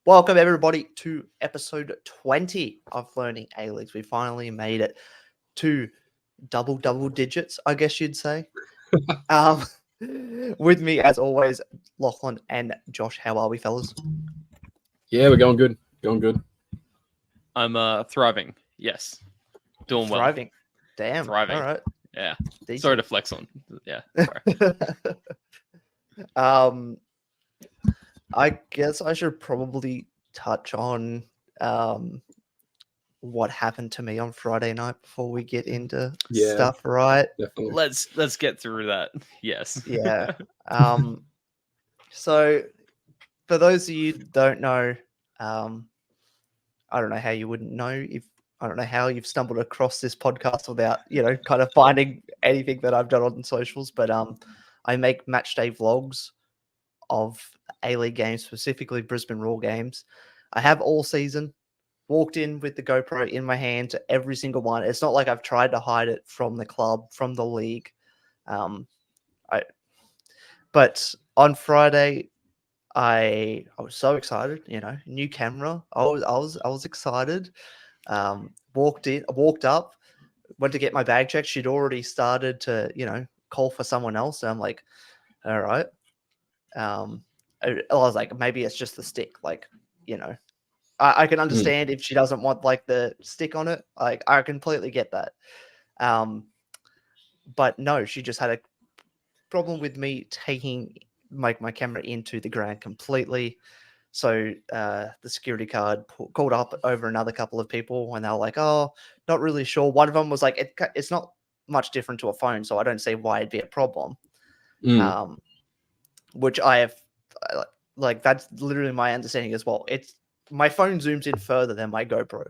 Welcome everybody to episode 20 of Learning A-Leagues. We finally made it to double digits, I guess you'd say. um, with me, as always, Lachlan and Josh. How are we, fellas? Yeah, we're going good. Going good. I'm thriving. Yes. Doing well. Thriving. Damn. Thriving. All right. Yeah. Decent. Sorry to flex on. Yeah. Sorry. I guess I should probably touch on what happened to me on Friday night before we get into stuff, right? Definitely. Let's get through that. Yes. Yeah. So for those of you who don't know, I don't know how you wouldn't know I don't know how you've stumbled across this podcast without, kind of finding anything that I've done on socials, but I make match day vlogs of A-League games, specifically Brisbane Roar games. I have all season. Walked in with the GoPro in my hand to every single one. It's not like I've tried to hide it from the club, from the league. But on Friday, I was so excited. New camera. I was excited. Walked up, went to get my bag checked. She'd already started to call for someone else. And I'm like, all right. I was like, maybe it's just the stick. I can understand if she doesn't want the stick on it. I completely get that. But no, she just had a problem with me taking my camera into the ground completely. So the security guard called up over another couple of people, and they were like, "Oh, not really sure." One of them was like, "It's not much different to a phone, so I don't see why it'd be a problem." Which I have, that's literally my understanding as well. My phone zooms in further than my GoPro.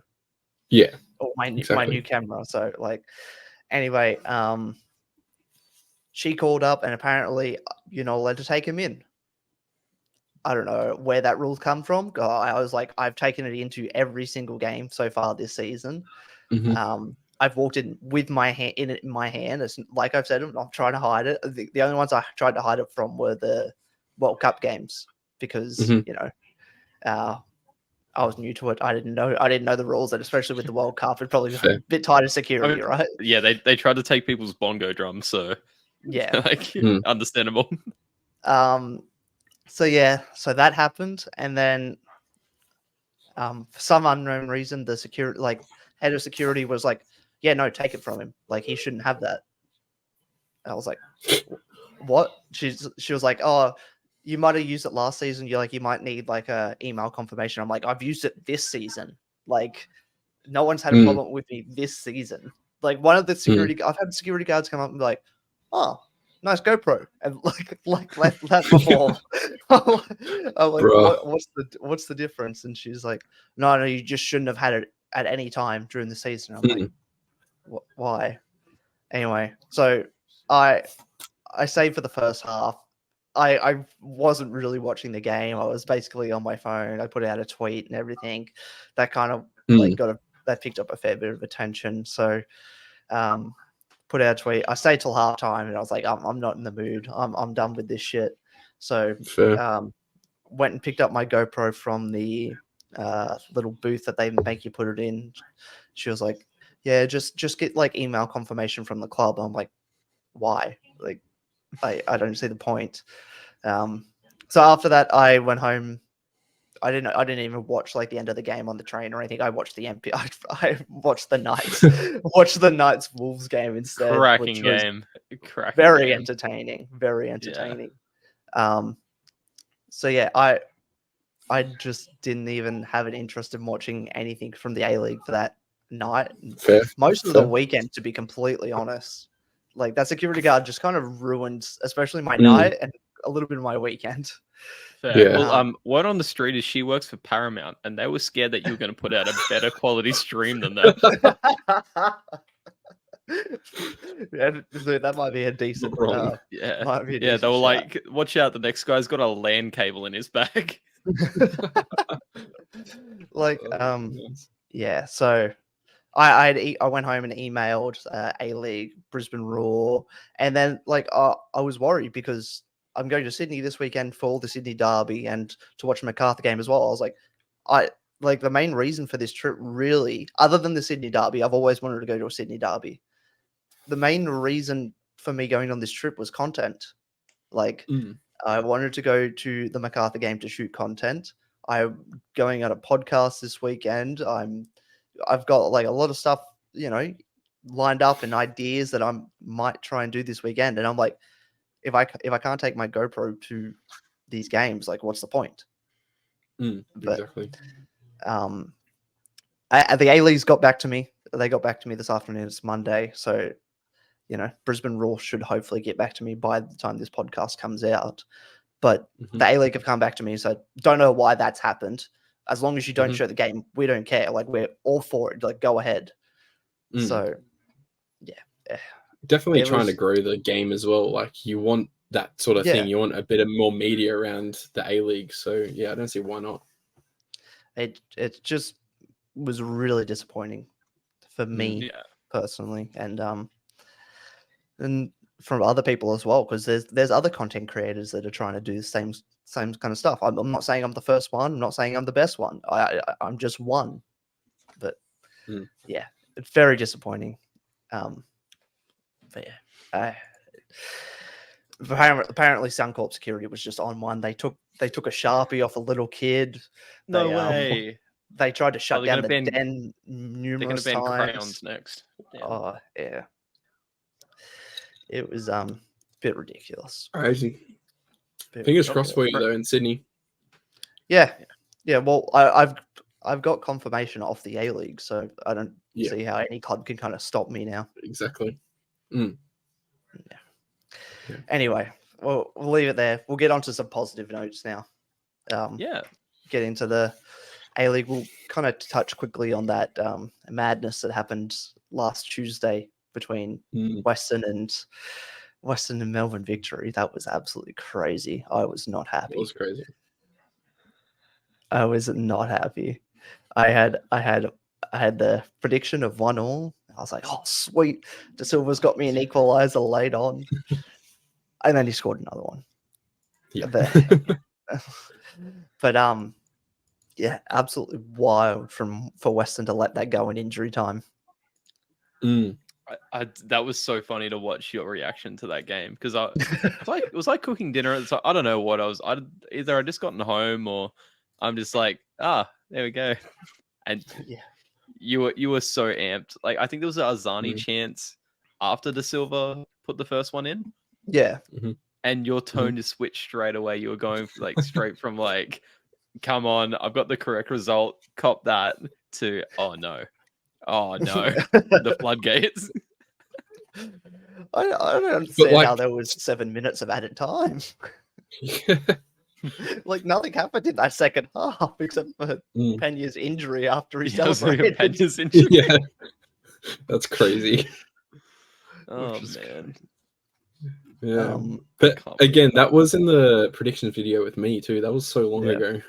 Yeah. Or my new camera. So anyway, she called up and apparently you're not allowed to take him in. I don't know where that rule come from. I was like, I've taken it into every single game so far this season. I've walked in with my hand in my hand. It's like I've said, I'm not trying to hide it. The only ones I tried to hide it from were the World Cup games because I was new to it. I didn't know the rules, and especially with the World Cup, it'd probably be a bit tighter security, right? Yeah, they tried to take people's bongo drums, so yeah, understandable. So that happened, and then for some unknown reason, the head of security was like, "Yeah, no, take it from him. He shouldn't have that." I was like, "What?" She was like, "Oh, you might have used it last season. You might need a email confirmation." I'm like, "I've used it this season. No one's had a problem with me this season." One of the security, I've had security guards come up and be like, "Oh, nice GoPro," and like that before. I'm like, what's the difference? And she's like, no, you just shouldn't have had it at any time during the season. I'm like, why? Anyway, so I saved for the first half. I wasn't really watching the game. I was basically on my phone. I put out a tweet and everything. That kind of that picked up a fair bit of attention. So put out a tweet. I stayed till halftime, and I was like, I'm not in the mood. I'm done with this shit. So went and picked up my GoPro from the little booth that they make you put it in. She was like, yeah, just get email confirmation from the club. I'm like, why? I don't see the point. So after that, I went home. I didn't even watch the end of the game on the train or anything. I watched the MP. I watched the Knights. watched the Knights Wolves game instead. Cracking game. Very entertaining. Very entertaining. Yeah. So yeah, I just didn't even have an interest in watching anything from the A-League for that night. Most of the weekend, to be completely honest. That security guard just kind of ruined, especially my night and a little bit of my weekend. Fair. Yeah. Well, word on the street is she works for Paramount, and they were scared that you were going to put out a better quality stream than that. That might be a decent. Yeah, might be a yeah. They were shout. like, "Watch out! The next guy's got a LAN cable in his bag." Yeah. So I went home and emailed A-League, Brisbane Roar, and then I was worried because I'm going to Sydney this weekend for the Sydney Derby and to watch a MacArthur game as well. I was like, like the main reason for this trip, really, other than the Sydney Derby, I've always wanted to go to a Sydney Derby. The main reason for me going on this trip was content. Like, I wanted to go to the MacArthur game to shoot content. I'm going on a podcast this weekend. I've got like a lot of stuff, lined up and ideas that I might try and do this weekend. And I'm like, if I can't take my GoPro to these games, like, what's the point? But, Exactly. the A-Leagues got back to me. They got back to me this afternoon. It's Monday, so Brisbane Raw should hopefully get back to me by the time this podcast comes out. But the A-League have come back to me, so don't know why that's happened. As long as you don't show the game, we don't care. Like, we're all for it. Like, go ahead. So, yeah. Definitely trying to grow the game as well. Like, you want that sort of thing. You want a bit of more media around the A-League. So, yeah, I don't see why not. It just was really disappointing for me personally, and from other people as well, because there's other content creators that are trying to do the same kind of stuff. I'm not saying I'm the first one. I'm not saying I'm the best one. I'm just one. But yeah, it's very disappointing. But yeah, apparently Suncorp security was just on one. They took a Sharpie off a little kid. No way. They tried to shut down the ban, den numerous they're going to ban times. crayons next. Damn. Oh yeah, it was a bit ridiculous. Crazy. Fingers crossed for you though in Sydney. Yeah. Well, I've got confirmation off the A-League, so I don't see how any club can kind of stop me now. Exactly. Yeah. Anyway, we'll leave it there. We'll get on to some positive notes now. Get into the A-League. We'll kind of touch quickly on that madness that happened last Tuesday between Western and Melbourne Victory. That was absolutely crazy. I was not happy. It was crazy. I was not happy. I had the prediction of 1-1. I was like, oh sweet, De Silva's got me an equalizer late on, and then he scored another one. Yeah. But yeah, absolutely wild for Western to let that go in injury time. That was so funny to watch your reaction to that game, because it was like cooking dinner. So I don't know what either I just gotten home or I'm just like, there we go. And you were so amped. Like, I think there was an Azani chance after De Silva put the first one in. Yeah. And your tone just switched straight away. You were going like straight from like, come on, I've got the correct result, cop that, to oh no, the floodgates. I don't understand how there was 7 minutes of added time. Like, nothing happened in that second half except for Pena's injury after he celebrated. Pena's injury. Yeah, that's crazy. Oh man. Yeah, but again, that was in the predictions video with me too. That was so long ago.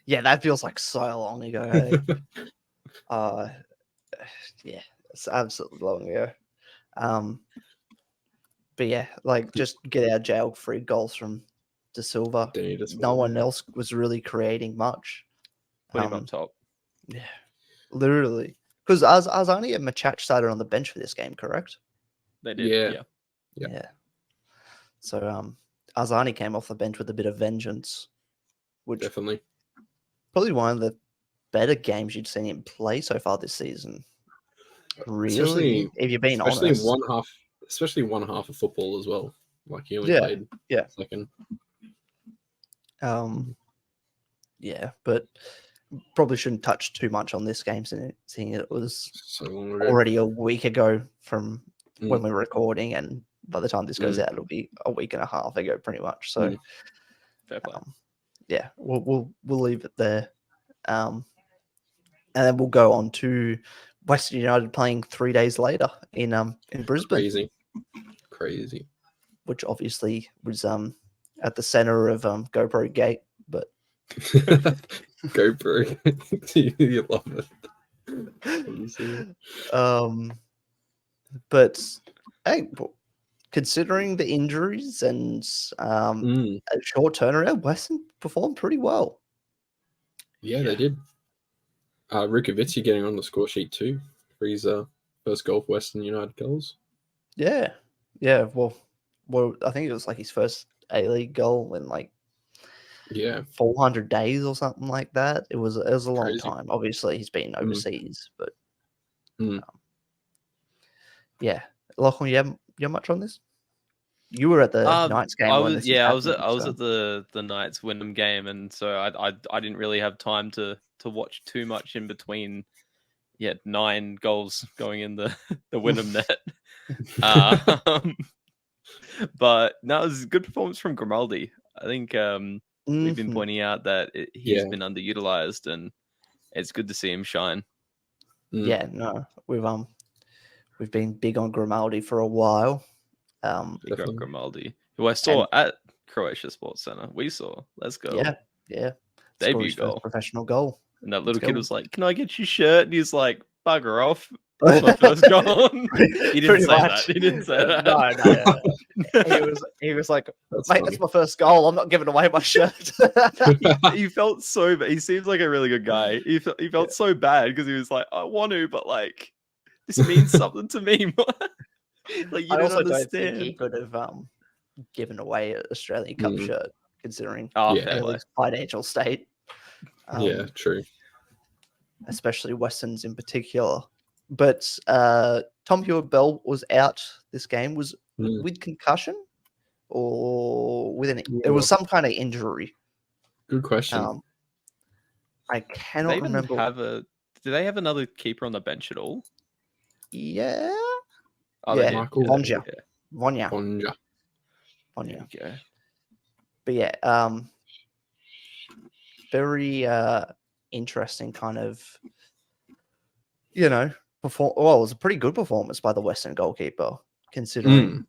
Yeah, that feels like so long ago. Hey? Yeah, it's absolutely long ago. But yeah, like, just get our jail-free goals from De Silva. No one else was really creating much. Put him up top. Yeah, literally. Because Azani and Machach started on the bench for this game, correct? They did. Yeah. So Azani came off the bench with a bit of vengeance, which definitely probably one of the better games you'd seen him play so far this season. Really, if you're being honest, especially one half of football as well. Like, he only played second. Yeah, but probably shouldn't touch too much on this game, seeing it was so long ago. Already a week ago from when we were recording, and by the time this goes out, it'll be a week and a half ago, pretty much. So, fair play. Yeah, we'll leave it there, and then we'll go on to Western United playing 3 days later in Brisbane. Crazy. Which obviously was at the center of GoPro Gate, but GoPro, you love it. But hey, considering the injuries and a short turnaround, Western performed pretty well. Yeah, they did. Rukovitzi getting on the score sheet too for his first goal for Western United goals. Yeah. Well, I think it was like his first A-League goal in like 400 days or something like that. It was a long time. Obviously, he's been overseas, but yeah. Lachlan, you have much on this? You were at the Knights game when this I was at the Knights Wyndham game, and so I didn't really have time to watch too much in between. 9 goals going in the Wyndham net. But no, it was a good performance from Grimaldi. I think we've been pointing out that he's been underutilized, and it's good to see him shine. Yeah, no, we've been big on Grimaldi for a while. Big on Grimaldi, who I saw at Croatia Sports Center. Let's go. Yeah. Debut goal, professional goal. And that little kid was like, "Can I get your shirt?" And he's like, "Bugger off." That's my first goal. He didn't say that. He didn't say that. No. He was like, "Mate, that's my first goal. I'm not giving away my shirt." he felt so bad. He seems like a really good guy. He felt so bad because he was like, "I want to, but like, this means something to me." Like, you don't understand. Don't think he could have given away an Australian Cup shirt, considering his financial state. Yeah, true. Especially Westerns in particular. But Tom Hewitt-Bell was out this game. Was with concussion or with it was some kind of injury. Good question. I cannot remember. Do they have another keeper on the bench at all? Yeah. Michael Vonya. Okay. But yeah, very interesting kind of, it was a pretty good performance by the Western goalkeeper, considering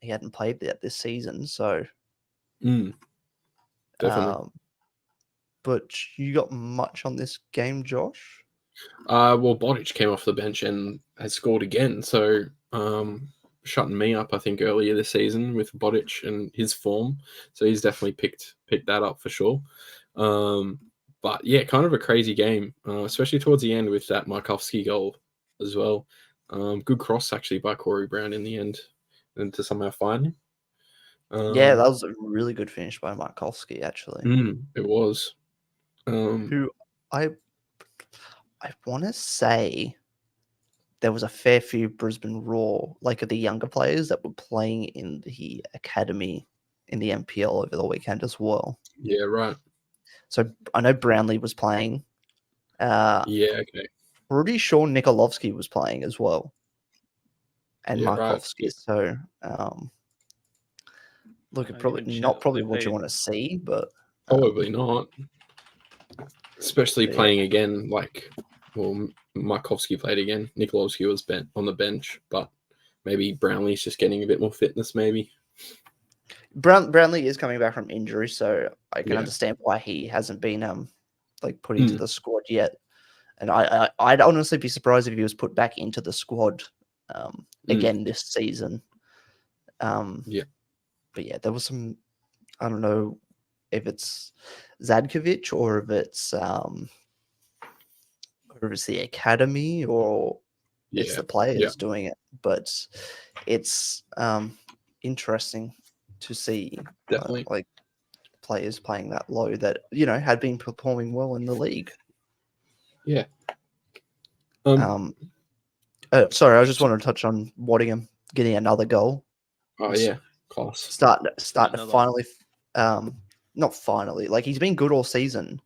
he hadn't played that this season. So, definitely. But you got much on this game, Josh? Well, Bodic came off the bench and has scored again. So, shutting me up, I think, earlier this season with Bodic and his form. So he's definitely picked that up for sure. But yeah, kind of a crazy game, especially towards the end with that Markovsky goal as well. Good cross actually by Corey Brown in the end, and to somehow find him. Yeah, that was a really good finish by Markovsky, actually. It was. Who I want to say there was a fair few Brisbane Raw, like the younger players that were playing in the academy in the MPL over the weekend as well. Yeah, right. So I know Brownlee was playing. Okay. Pretty sure Nikolovsky was playing as well. And Markovsky. Right. So look, probably what you want to see, but probably not. Especially playing again, Markovsky played again. Nikolovsky was on the bench, but maybe Brownlee's just getting a bit more fitness, maybe. Brownlee is coming back from injury, so I can understand why he hasn't been put into the squad yet. And I'd honestly be surprised if he was put back into the squad again this season. But yeah, there was some, I don't know if it's Zadkovic or if it's the academy or it's the players doing it, but it's interesting to see players playing that low that had been performing well in the league. Yeah. Sorry, I just wanted to touch on Waddingham getting another goal. Oh yeah, class. Starting to finally, not finally, like he's been good all season.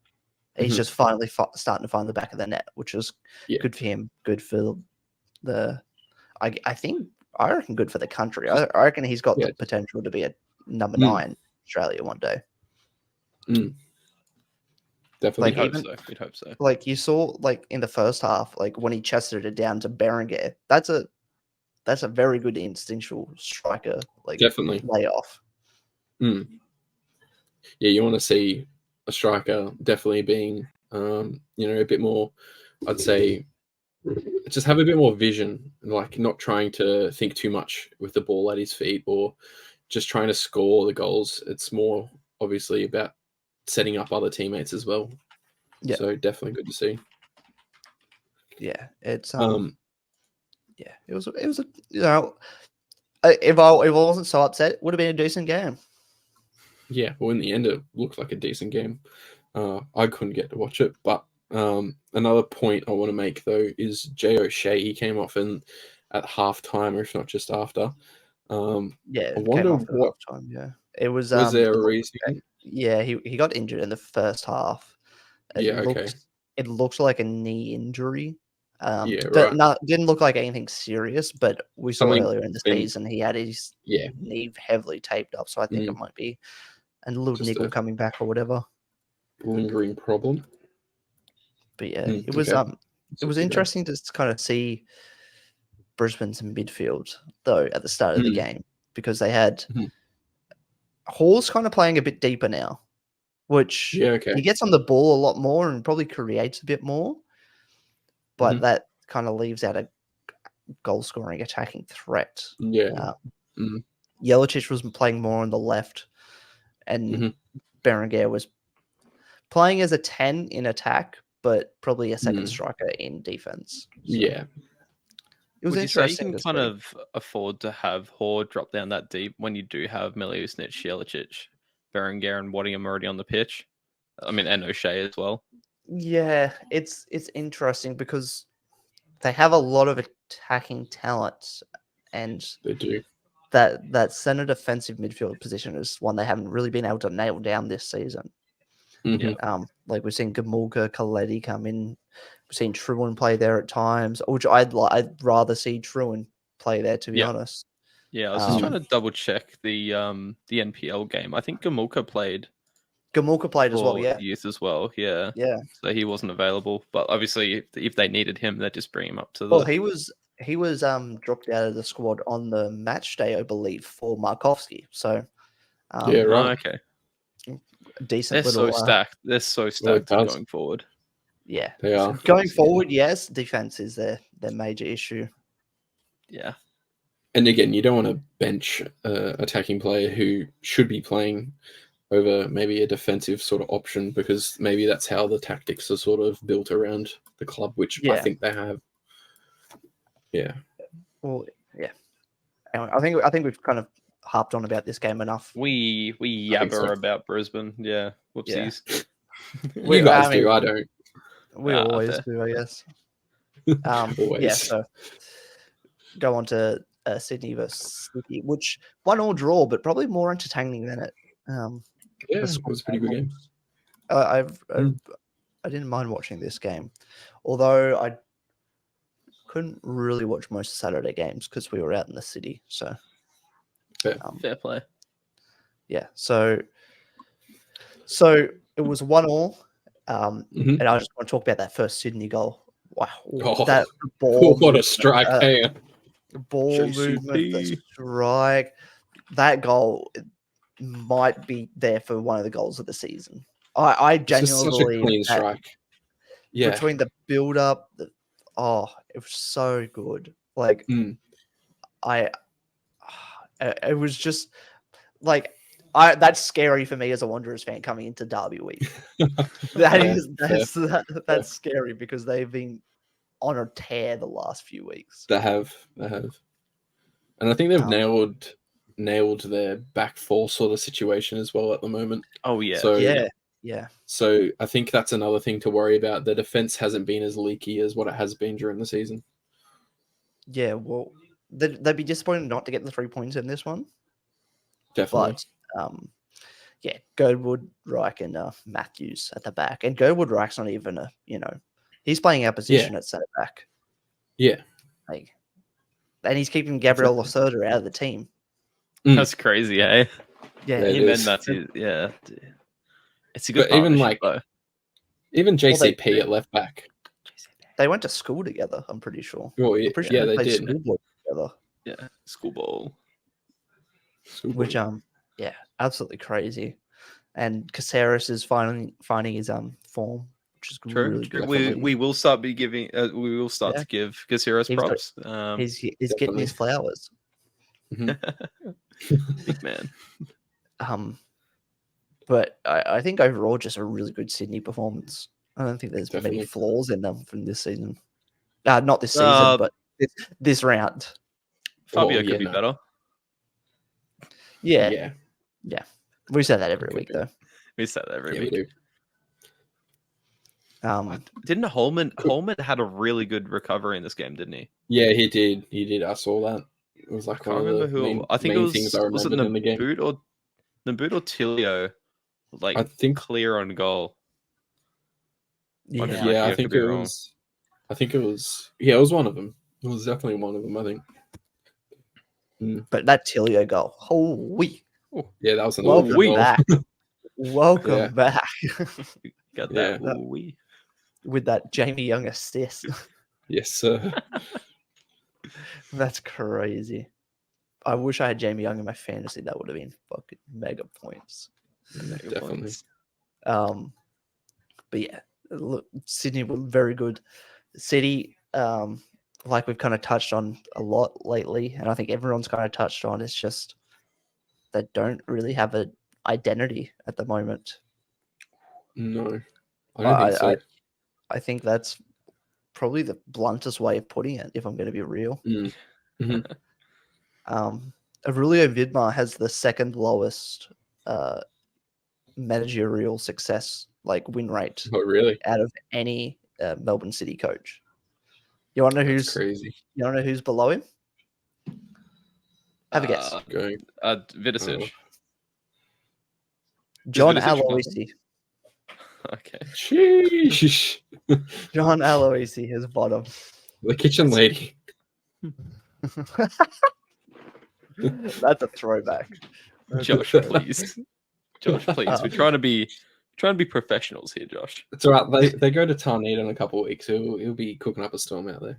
He's just finally starting to find the back of the net, which is good for him. Good for I reckon good for the country. I reckon he's got the potential to be a number 9 Australia one day. Definitely. We'd hope so. Like you saw, in the first half, when he chested it down to Berenguer, that's a very good instinctual striker. Definitely layoff. Yeah, you want to see a striker definitely being, a bit more. I'd say, just have a bit more vision, not trying to think too much with the ball at his feet or just trying to score the goals. It's more obviously about setting up other teammates as well. Yeah. So definitely good to see. Yeah, it's Um, yeah, it was a you know, if I wasn't so upset, it would have been a decent game. yeah. Well, in the end, it looked like a decent game. I couldn't get to watch it, but another point I want to make though is Jay O'Shea. He came off in at halftime, or if not just after. Yeah, I it came wonder off at what halftime. Yeah, it was was there it a looked- reason? yeah, he got injured in the first half. Yeah, okay. It looked like a knee injury. Yeah, right. Didn't look like anything serious, but we saw Something earlier in the been- season he had his Yeah. knee heavily taped up. So I think it might be a little Just niggle a- coming back or whatever. lingering problem. But yeah, it was Okay. it was interesting to kind of see Brisbane's midfield though at the start of the game because they had Mhm. Hall's kind of playing a bit deeper now, which Yeah, okay. he gets on the ball a lot more and probably creates a bit more, but that kind of leaves out a goal scoring attacking threat. Yeah. Mhm. Yelich was playing more on the left, and Berenguer was playing as a 10 in attack, but probably a second striker in defense. So Yeah. it was Would you say you interesting can to kind see. of afford to have Horde drop down that deep when you do have Miliusnich, Jelicic, Berenguer, and Waddingham already on the pitch? I mean, and O'Shea as well. Yeah, it's interesting because they have a lot of attacking talent, and They do. that center defensive midfield position is one they haven't really been able to nail down this season. Yeah. Like we've seen Gamulka, Coletti come in, we've seen Truan play there at times, which I'd rather see Truan play there, to be honest. Yeah, I was just trying to double check the NPL game. I think Gamulka played as well, yeah. youth as well, yeah. Yeah. So he wasn't available, but obviously if they needed him, they'd just bring him up to the. Well, he was dropped out of the squad on the match day, I believe, for Markovsky. So Yeah, right. Okay. Decent They're little so stacked. They're so stacked does. going forward. yeah. They are. Going forward, yes, defense is their major issue. Yeah. And again, you don't want to bench an attacking player who should be playing over maybe a defensive sort of option, because maybe that's how the tactics are sort of built around the club, which I think they have. Yeah. Well, yeah. Anyway, I think we've kind of harped on about this game enough. We think so. yabber about Brisbane. Yeah. Whoopsies. You guys do, I don't. We always do, I guess. Always. Yeah, so go on to Sydney versus Sydney, which 1-1 draw, but probably more entertaining than it. Yeah, it was a pretty good game. I didn't mind watching this game, although I couldn't really watch most Saturday games because we were out in the city. So fair play. Yeah, so it was 1-1, and I just want to talk about that first Sydney goal. Wow, that ball! What a strike! Ball movement, the strike. That goal might be there for one of the goals of the season. I genuinely such a clean strike. Yeah, between the build up, it was so good. Like it was just like that's scary for me as a Wanderers fan coming into Derby week. That's scary because they've been on a tear the last few weeks. They have, and I think they've nailed their back four sort of situation as well at the moment. Oh yeah, so yeah. So I think that's another thing to worry about. The defense hasn't been as leaky as what it has been during the season. Yeah, well, they'd be disappointed not to get the 3 points in this one. Definitely. But yeah, Girdwood, Reich, and Matthews at the back. And Girdwood, Reich's not even he's playing our position at centre back. Yeah. And he's keeping Gabriel Lacerda out of the team. That's crazy, eh? Yeah, him and Matthews. Yeah, it's a good. But even though. even JCP at left back. They went to school together. I'm pretty sure. Well, I'm pretty sure they did. Schoolboy together. Yeah, schoolball. Which absolutely crazy. And Caceres is finding his form, which is really good. We will start to give Caceres props. He's getting his flowers. Big man. But I think overall just a really good Sydney performance. I don't think there's Definitely. many flaws in them from this season. Not this season, but this round. Fabio Oh, could be no. better. Yeah. We say that every Could week, be. though. We said that every Yeah, week. we do. Didn't Holman had a really good recovery in this game, didn't he? Yeah, he did. He did. I saw that. It was like I can't one of remember the who. I think it main things I was it remembered in the game. Naboot or Tilio, like I think. clear on goal. Yeah. Yeah, I think it wrong. was. I think it was. Yeah, it was one of them. It was definitely one of them. I think. But that Tilio goal, holy! Yeah, that was an Welcome goal. back. Welcome Yeah. back. Got Yeah. that. Ooh-wee. With that Jamie Young assist. Yes, sir. That's crazy. I wish I had Jamie Young in my fantasy. That would have been fucking mega points. Definitely. But yeah, look, Sydney were very good. City, like we've kind of touched on a lot lately, and I think everyone's kind of touched on, it's just they don't really have an identity at the moment. No, I don't think so. I think that's probably the bluntest way of putting it, if I'm going to be real. Mhm. Aurelio Vidmar has the second lowest managerial success, like win rate, Oh, really? out of any Melbourne City coach. You want to know That's who's crazy. You want to know who's below him? Have a guess. Going. Vidicic. John Vidicic above Aloisi. Okay. Sheesh. John Aloisi is bottom. The kitchen lady. That's a throwback. Josh, please. Josh, please. We're trying to be professionals here, Josh. It's all right. They go to Tarnita in a couple of weeks. He'll be cooking up a storm out there.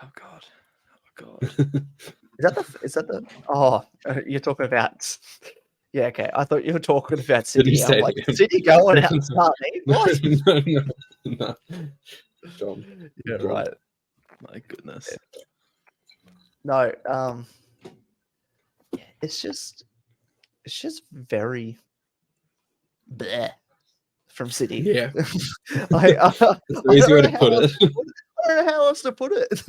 Oh God. Is that the? Oh, you're talking about. Yeah, okay. I thought you were talking about City. City I'm like, Stadium. City going out starting? What? No. John. Yeah, John. right. My goodness. No, it's just very bleh from City. Yeah. I That's the easy way to put it. I don't know how else to put it.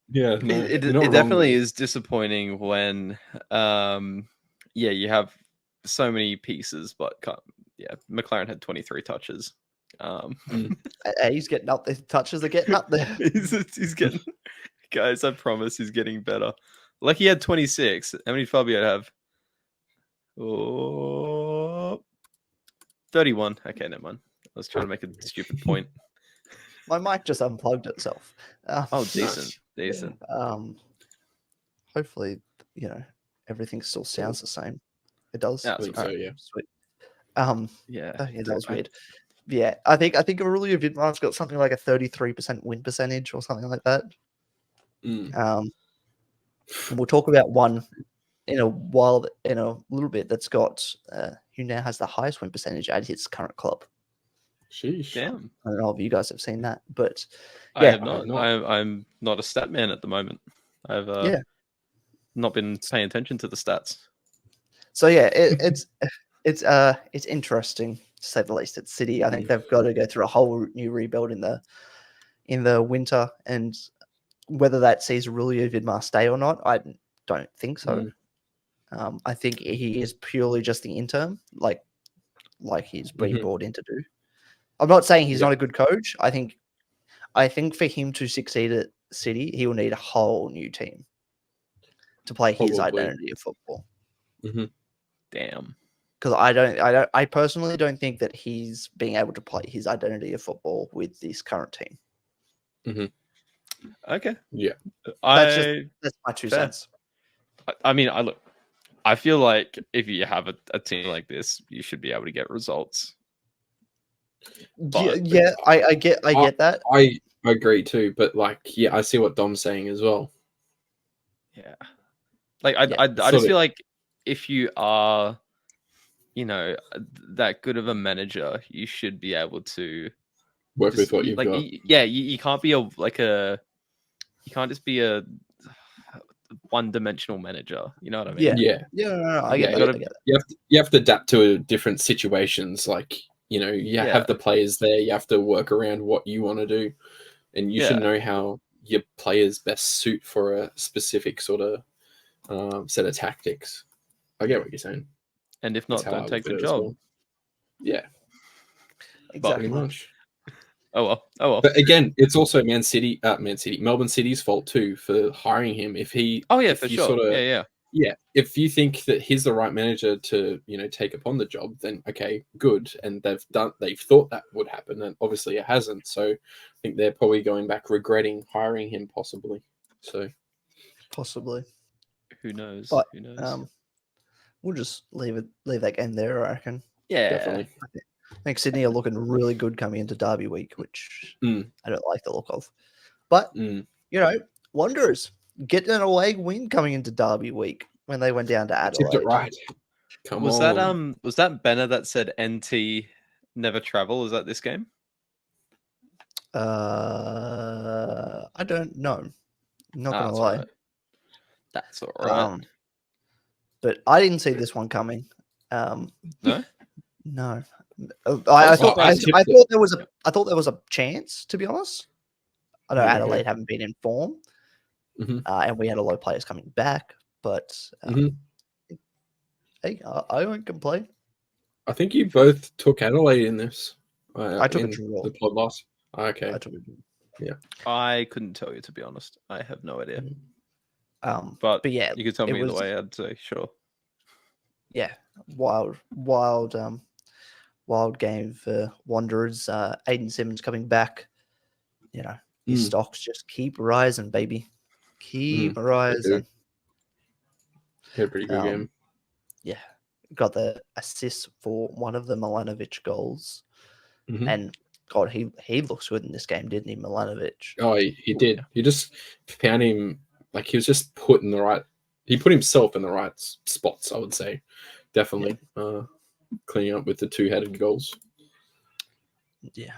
Yeah, no, It you're not wrong definitely there. is disappointing when you have so many pieces, but McLaren had 23 touches. He's getting up there. Touches are getting up there. he's getting, guys, I promise he's getting better. Like he had 26. How many did Fabio have? Oh, 31. Okay, never mind. I was trying to make a stupid point. My mic just unplugged itself. Oh, decent. Hopefully, everything still sounds the same. It does. Yeah, I think so, yeah. Sweet. Yeah, that was weird. Yeah, I think Aurelio Vidmar's got something like a 33% win percentage or something like that. Mm. We'll talk about one in a little bit that's got who now has the highest win percentage at his current club. Sheesh. damn. I don't know if you guys have seen that, but I yeah, have not. I'm not a stat man at the moment. I've not been paying attention to the stats. So yeah, it's interesting to say the least. At City, I think they've got to go through a whole new rebuild in the winter, and whether that sees Aurelio Vidmar stay or not, I don't think so. I think he is purely just the interim, like he's been brought in to do. I'm not saying he's not a good coach. I think for him to succeed at City, he will need a whole new team to play his identity of football. Mm-hmm. Damn. Because I personally don't think that he's being able to play his identity of football with this current team. Mm-hmm. Okay. Yeah. That's my 2 cents. I mean, I feel like if you have a team like this, you should be able to get results. But, I get that. I agree too, but I see what Dom's saying as well. Yeah. Like I just feel like if you are, that good of a manager, you should be able to work with what you've got. You can't be you can't just be a one-dimensional manager. You know what I mean? Yeah. No, I get that. You have to adapt to different situations. Like, you have the players there. You have to work around what you want to do, and you should know how your players best suit for a specific sort of set of tactics. I get what you're saying. And if not, don't take the job. Well. Yeah, Exactly. pretty much. Oh well. But again, it's also Melbourne City's fault too for hiring him. If he, For sure. Yeah. If you think that he's the right manager to, take upon the job, then okay, good. And they've thought that would happen, and obviously it hasn't. So I think they're probably going back regretting hiring him, possibly. So possibly. Who knows? But, Who knows? We'll just leave that game there, I reckon. Yeah, definitely. I think Sydney are looking really good coming into Derby week, which I don't like the look of. But, Wanderers getting an away win coming into Derby week when they went down to Adelaide. Tipped it right. Come on. Was that Benner that said NT never travel? Is that this game? I don't know. Not gonna lie. Right. That's all right. But I didn't see this one coming. No. No. I thought there was a chance, to be honest. I know Adelaide haven't been in form, and we had a lot of players coming back. But hey, I won't complain. I think you both took Adelaide in this. I took a draw. The plot loss. Okay. I took a draw. Yeah. I couldn't tell you, to be honest. I have no idea. But yeah, you could tell me either way. I'd say sure. Yeah, wild game for Wanderers. Aiden Simmons coming back. His stocks just keep rising, baby. Keep rising. Had a pretty good game. Yeah, got the assist for one of the Milanovic goals, and God, he looks good in this game, didn't he, Milanovic? Oh, he did. He just found him like he was just put in the right. He put himself in the right spots, I would say. Definitely cleaning up with the two-headed goals. Yeah.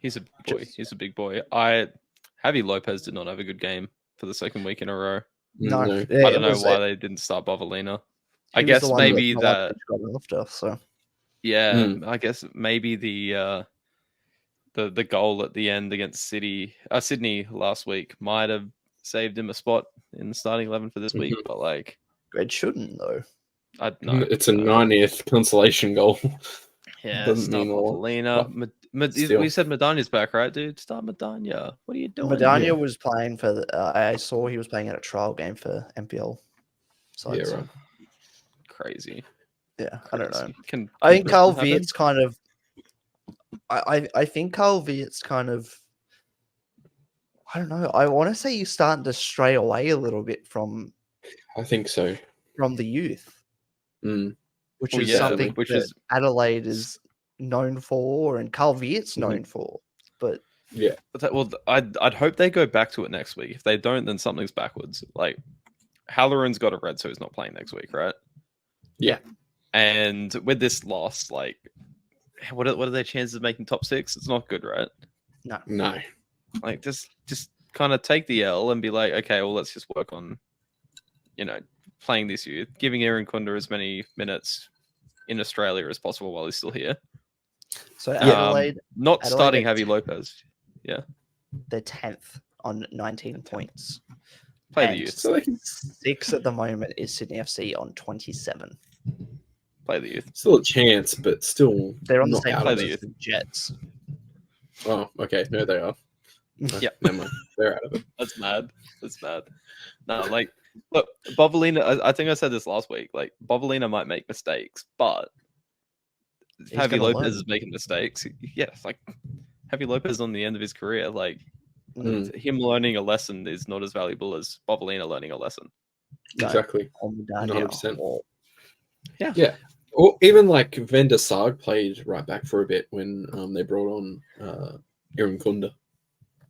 He's a big boy. He's a big boy. Javi Lopez did not have a good game for the second week in a row. No. I don't know why they didn't start Bovalina. I guess maybe that got after, so. Yeah, I guess maybe the goal at the end against Sydney last week might have saved him a spot in the starting 11 for this week, but like it shouldn't though. It's a 90th consolation goal. Yeah, doesn't mean Bovalina. We said Madania's back, right, dude? Start Madania. What are you doing? Madania was playing for I saw he was playing at a trial game for MPL. Yeah, right. Crazy. Yeah, I don't know. I think Carl Viet's kind of. I think Carl Viet's kind of. I don't know. I want to say he's starting to stray away a little bit from. I think so. From the youth, which is something which that Adelaide is known for, and Carl Viet's known for. But yeah, I'd hope they go back to it next week. If they don't, then something's backwards. Like Halloran's got a red, so he's not playing next week, right? Yeah. And with this loss, like, what are their chances of making top 6? It's not good, right? No. Like, just kind of take the L and be like, okay, well, let's just work on, playing this youth, giving Aaron Kunda as many minutes in Australia as possible while he's still here. So Adelaide, starting Javi Lopez. Yeah, they're 10th on 19 points. Play the youth. So 6 at the moment is Sydney FC on 27. Play the youth. Still a chance, but still they're on the same play place as the Jets. Oh, okay. No, they are. Yeah, never mind. They're out of it. That's mad. No, like, look, Bovalina. I think I said this last week. Like, Bovalina might make mistakes, but Javi Lopez is making mistakes. Yeah, it's like Javi Lopez on the end of his career. Like, him learning a lesson is not as valuable as Bovalina learning a lesson. Exactly. 100%. Yeah. Or even like Van der Sar played right back for a bit when they brought on Aaron Kunda.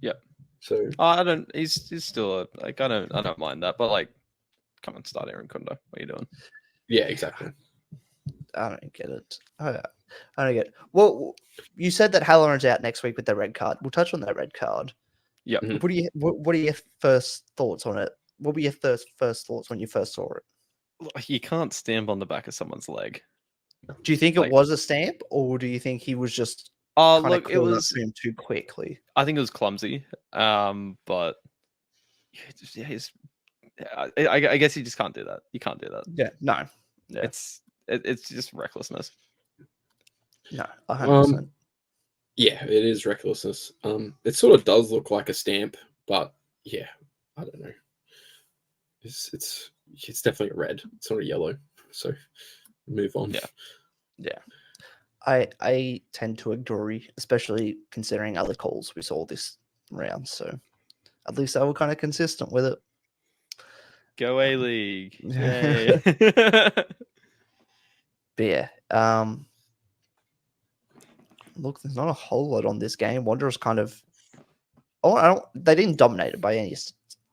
Yep. So I don't. He's still I don't mind that, but like, come on, start Aaron Kunda. What are you doing? Yeah, exactly. I don't get it. I don't get it. Well, you said that Halloran's out next week with the red card. We'll touch on that red card. Yeah. What are your first thoughts on it? What were your first thoughts when you first saw it? You can't stamp on the back of someone's leg. Do you think it Like- was a stamp, or do you think he was just Oh, kind of look, it caught up was. to him too quickly? I think it was clumsy. But yeah, I guess you just can't do that. You can't do that. Yeah, no, yeah. It's just recklessness. no, 100%. Yeah, it is recklessness. It sort of does look like a stamp, but yeah, I don't know. It's definitely a red. It's not a yellow. So move on. Yeah. I tend to agree, especially considering other calls we saw this round. So at least they were kind of consistent with it. Go A League. Yeah. Yay. But yeah, look, there's not a whole lot on this game. Wanderers kind of, they didn't dominate it by any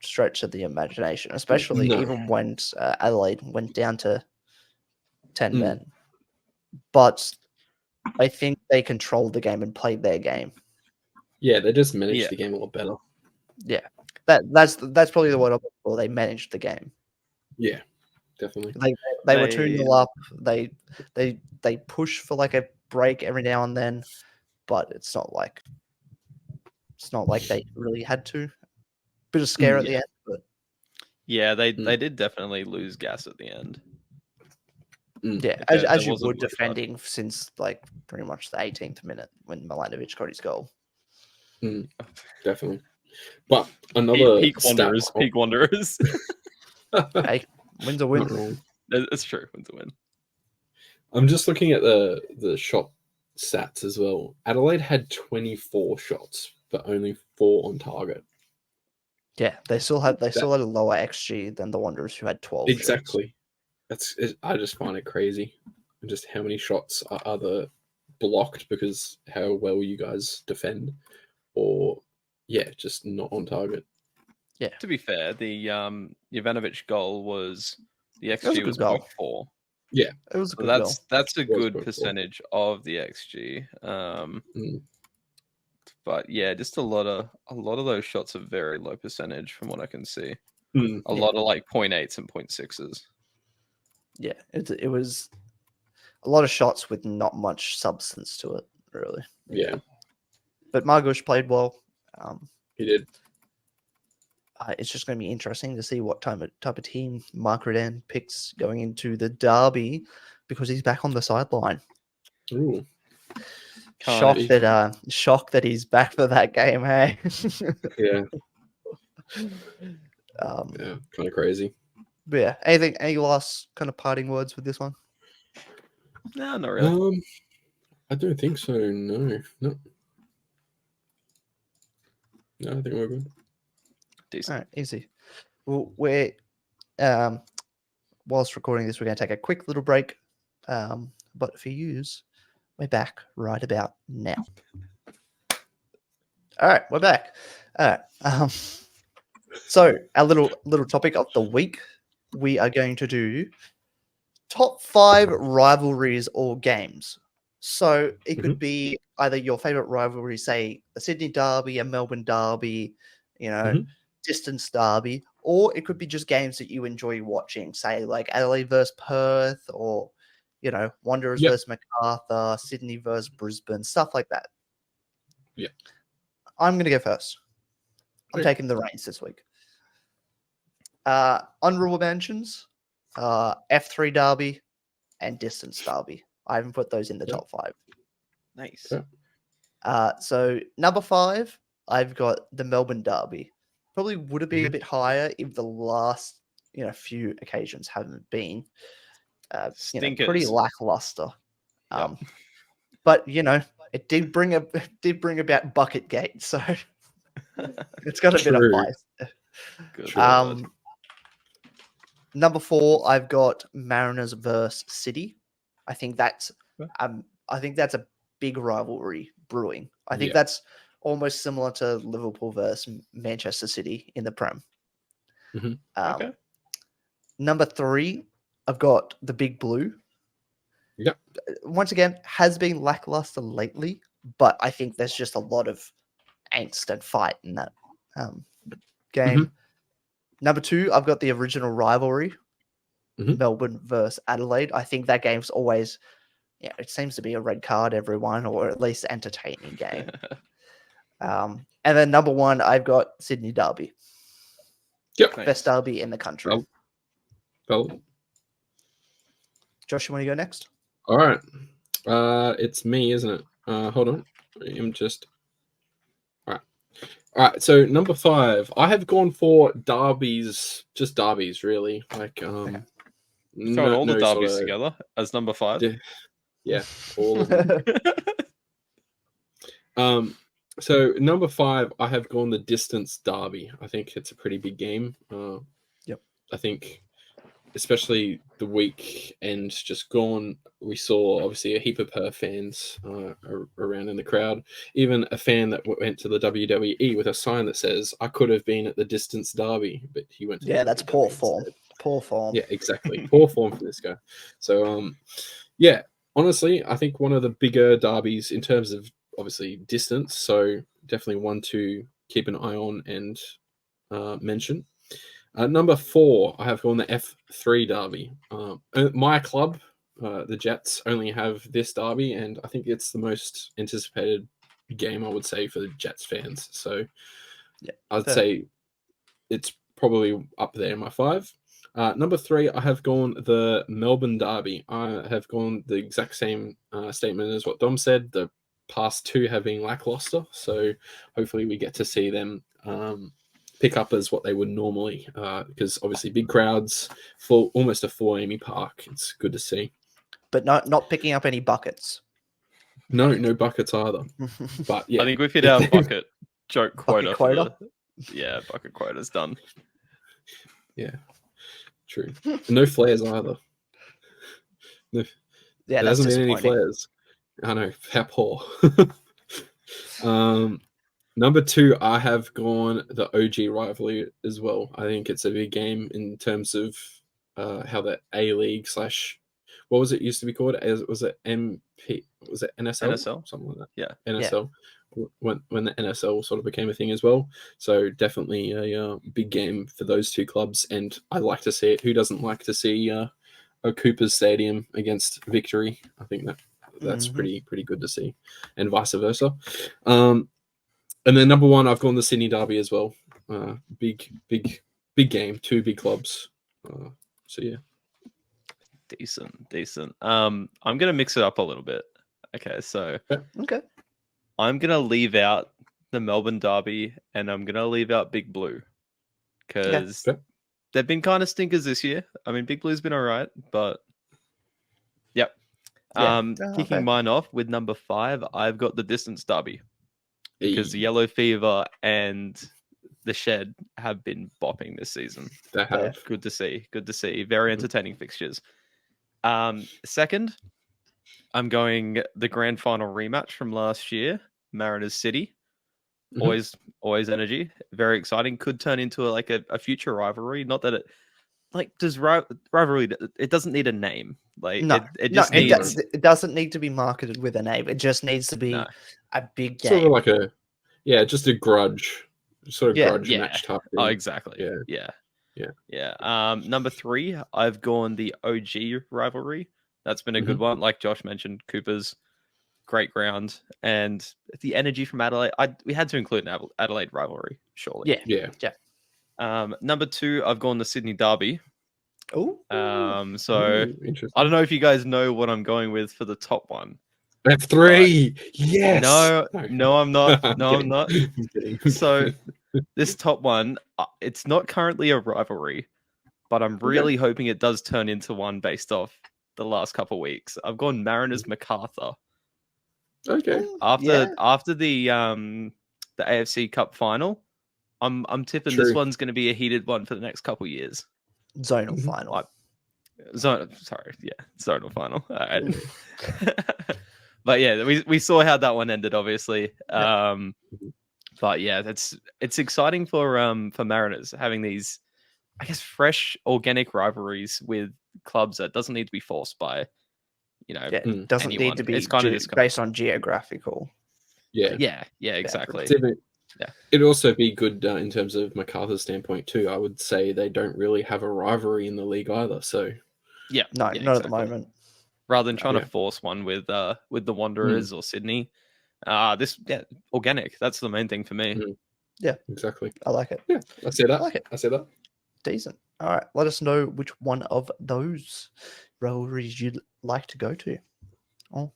stretch of the imagination, especially No. even when Adelaide went down to 10 Mm. men. But I think they controlled the game and played their game. Yeah, they just managed Yeah. the game a lot better. Yeah, that's probably the word I'm looking for. They managed the game. Yeah, definitely. They were 2-0 up. They push for like a break every now and then, but it's not like they really had to. Bit of scare at the end, but Yeah, they did definitely lose gas at the end. yeah, There as you wasn't would much defending since like pretty much the 18th minute when Milanovic got his goal. Definitely. But another Peak stat- Wanderers. Peak Wanderers. Hey, win's a win. Not wrong. It's true. Wins a win. I'm just looking at the shot stats as well. Adelaide had 24 shots, but only 4 on target. Yeah, they still had a lower XG than the Wanderers who had 12 shots. Exactly. I just find it crazy. And just how many shots are either blocked because how well you guys defend, or just not on target. Yeah. To be fair, the Jovanovic goal was the was a XG good was goal. 0.4. Yeah. It was a So good goal. that's a It was good 0.4. percentage of the XG. But yeah, just a lot of those shots are very low percentage from what I can see. A lot of like 0.8s and 0.6s. Yeah, it was a lot of shots with not much substance to it, really. Yeah. But Margush played well. He did. It's just going to be interesting to see what type of team Mark Redan picks going into the derby, because he's back on the sideline. Ooh. Shock that he's back for that game, hey? Yeah. Yeah, Kind of crazy. But yeah, any last kind of parting words with this one? No, not really. I don't think so. No. I think we're good. Decent. All right, easy. Well, we're whilst recording this, we're going to take a quick little break. But for yous, we're back right about now. All right, we're back. All right. So our little topic of the week, we are going to do top 5 rivalries or games. So it could be either your favorite rivalry, say a Sydney derby, a Melbourne derby, distance derby, or it could be just games that you enjoy watching, say like Adelaide versus Perth, or Wanderers versus MacArthur, Sydney versus Brisbane, stuff like that. Yeah. I'm going to go first. I'm taking the reins this week. Honorable mentions, F3 derby and distance derby. I haven't put those in the top 5. Nice. So number 5, I've got the Melbourne derby. Probably would have been a bit higher if the last few occasions haven't been pretty lackluster. But it did bring about Bucketgate, so it's got a bit of spice. Good. Number 4, I've got Mariners versus City. I think that's a big rivalry brewing. I think that's almost similar to Liverpool versus Manchester City in the Prem. Okay. Number 3, I've got the Big Blue. Yep. Once again, has been lackluster lately, but I think there's just a lot of angst and fight in that game. Number 2, I've got the original rivalry, Melbourne versus Adelaide. I think that game's always yeah, it seems to be a red card, everyone, or at least entertaining game. And then number 1, I've got Sydney Derby, Yep. Nice. best derby in the country. Well, Josh, you want to go next? all right. It's me, isn't it? Hold on. I'm just. All right. So number 5, I have gone for derbies, just derbies, really. Like Throwing all the derbies together as number 5. Yeah, all of them. So number 5, I have gone the distance derby. I think it's a pretty big game. Yep. I think, especially the weekend just gone, we saw obviously a heap of Perth fans around in the crowd. Even a fan that went to the WWE with a sign that says, "I could have been at the distance derby," but he went to the that's WWE poor instead. form. Poor form. Yeah, exactly. Poor form for this guy. So, yeah, honestly, I think one of the bigger derbies in terms of obviously distance. So definitely one to keep an eye on and mention. Number 4, I have gone the F3 derby. My club, the Jets, only have this derby, and I think it's the most anticipated game, I would say, for the Jets fans. So Yeah, I'd fair. say it's probably up there in my 5. Number 3, I have gone the Melbourne derby. I have gone the exact same statement as what Dom said. The past 2 have been lackluster, so hopefully we get to see them pick up as what they would normally, because obviously big crowds, almost a full Amy Park. It's good to see. But not picking up any buckets. No buckets either. But yeah, I think we've hit our bucket joke quota. Bucket quota? Yeah, bucket quota's done. Yeah, true. No flares either. No, Yeah, there that's hasn't been any disappointing. flares. I know, how poor. Number 2, I have gone the OG rivalry as well. I think it's a big game in terms of how the A-League / what was it used to be called? Was it MP? Was it NSL? NSL? Something like that. Yeah. NSL. When the NSL sort of became a thing as well. So definitely a big game for those 2 clubs, and I like to see it. Who doesn't like to see a Cooper's Stadium against Victory? I think that's pretty good to see, and vice versa. And then number 1, I've gone the Sydney Derby as well. Big game, 2 big clubs. So yeah, decent. I'm gonna mix it up a little bit. Okay, so Okay. I'm gonna leave out the Melbourne Derby, and I'm gonna leave out Big Blue because they've been kind of stinkers this year. I mean, Big Blue's been all right, but yep. Kicking mine off with number 5, I've got the Distance Derby because the Yellow Fever and the Shed have been bopping this season. They have. Good to see. Very entertaining fixtures. Second, I'm going the grand final rematch from last year, Mariners City. Always energy. Very exciting. Could turn into a future rivalry. Not that it does rivalry. It doesn't need a name. It doesn't need to be marketed with a name. It just needs to be a big game. Sort of like just a grudge. Sort of grudge match type thing. Oh, exactly. Yeah. Number 3, I've gone the OG rivalry. That's been a good one. Like Josh mentioned, Cooper's great ground, and the energy from Adelaide. We had to include an Adelaide rivalry, surely. Yeah. Number 2, I've gone the Sydney Derby. Oh. So I don't know if you guys know what I'm going with for the top one. F3. Yes. No, I'm not. No, I'm not. I'm kidding. So this top one, it's not currently a rivalry, but I'm really hoping it does turn into one based off the last couple of weeks. I've gone Mariners MacArthur. Okay. After the AFC Cup final, I'm tipping this one's going to be a heated one for the next couple of years. Zonal final. Zonal final. All right. But yeah, we saw how that one ended, obviously. But yeah, it's exciting for Mariners having these, I guess, fresh organic rivalries with clubs that doesn't need to be forced by, doesn't anyone. need to be it's kind of based on geographical. Yeah, exactly. It'd also be good in terms of MacArthur's standpoint too. I would say they don't really have a rivalry in the league either. So not at the moment. rather than trying Yeah. to force one with the Wanderers or Sydney. Organic. That's the main thing for me. Exactly. I like it. Yeah, I see that. I like it. I see that. Decent. All right. Let us know which one of those rivalries you'd like to go to. Oh,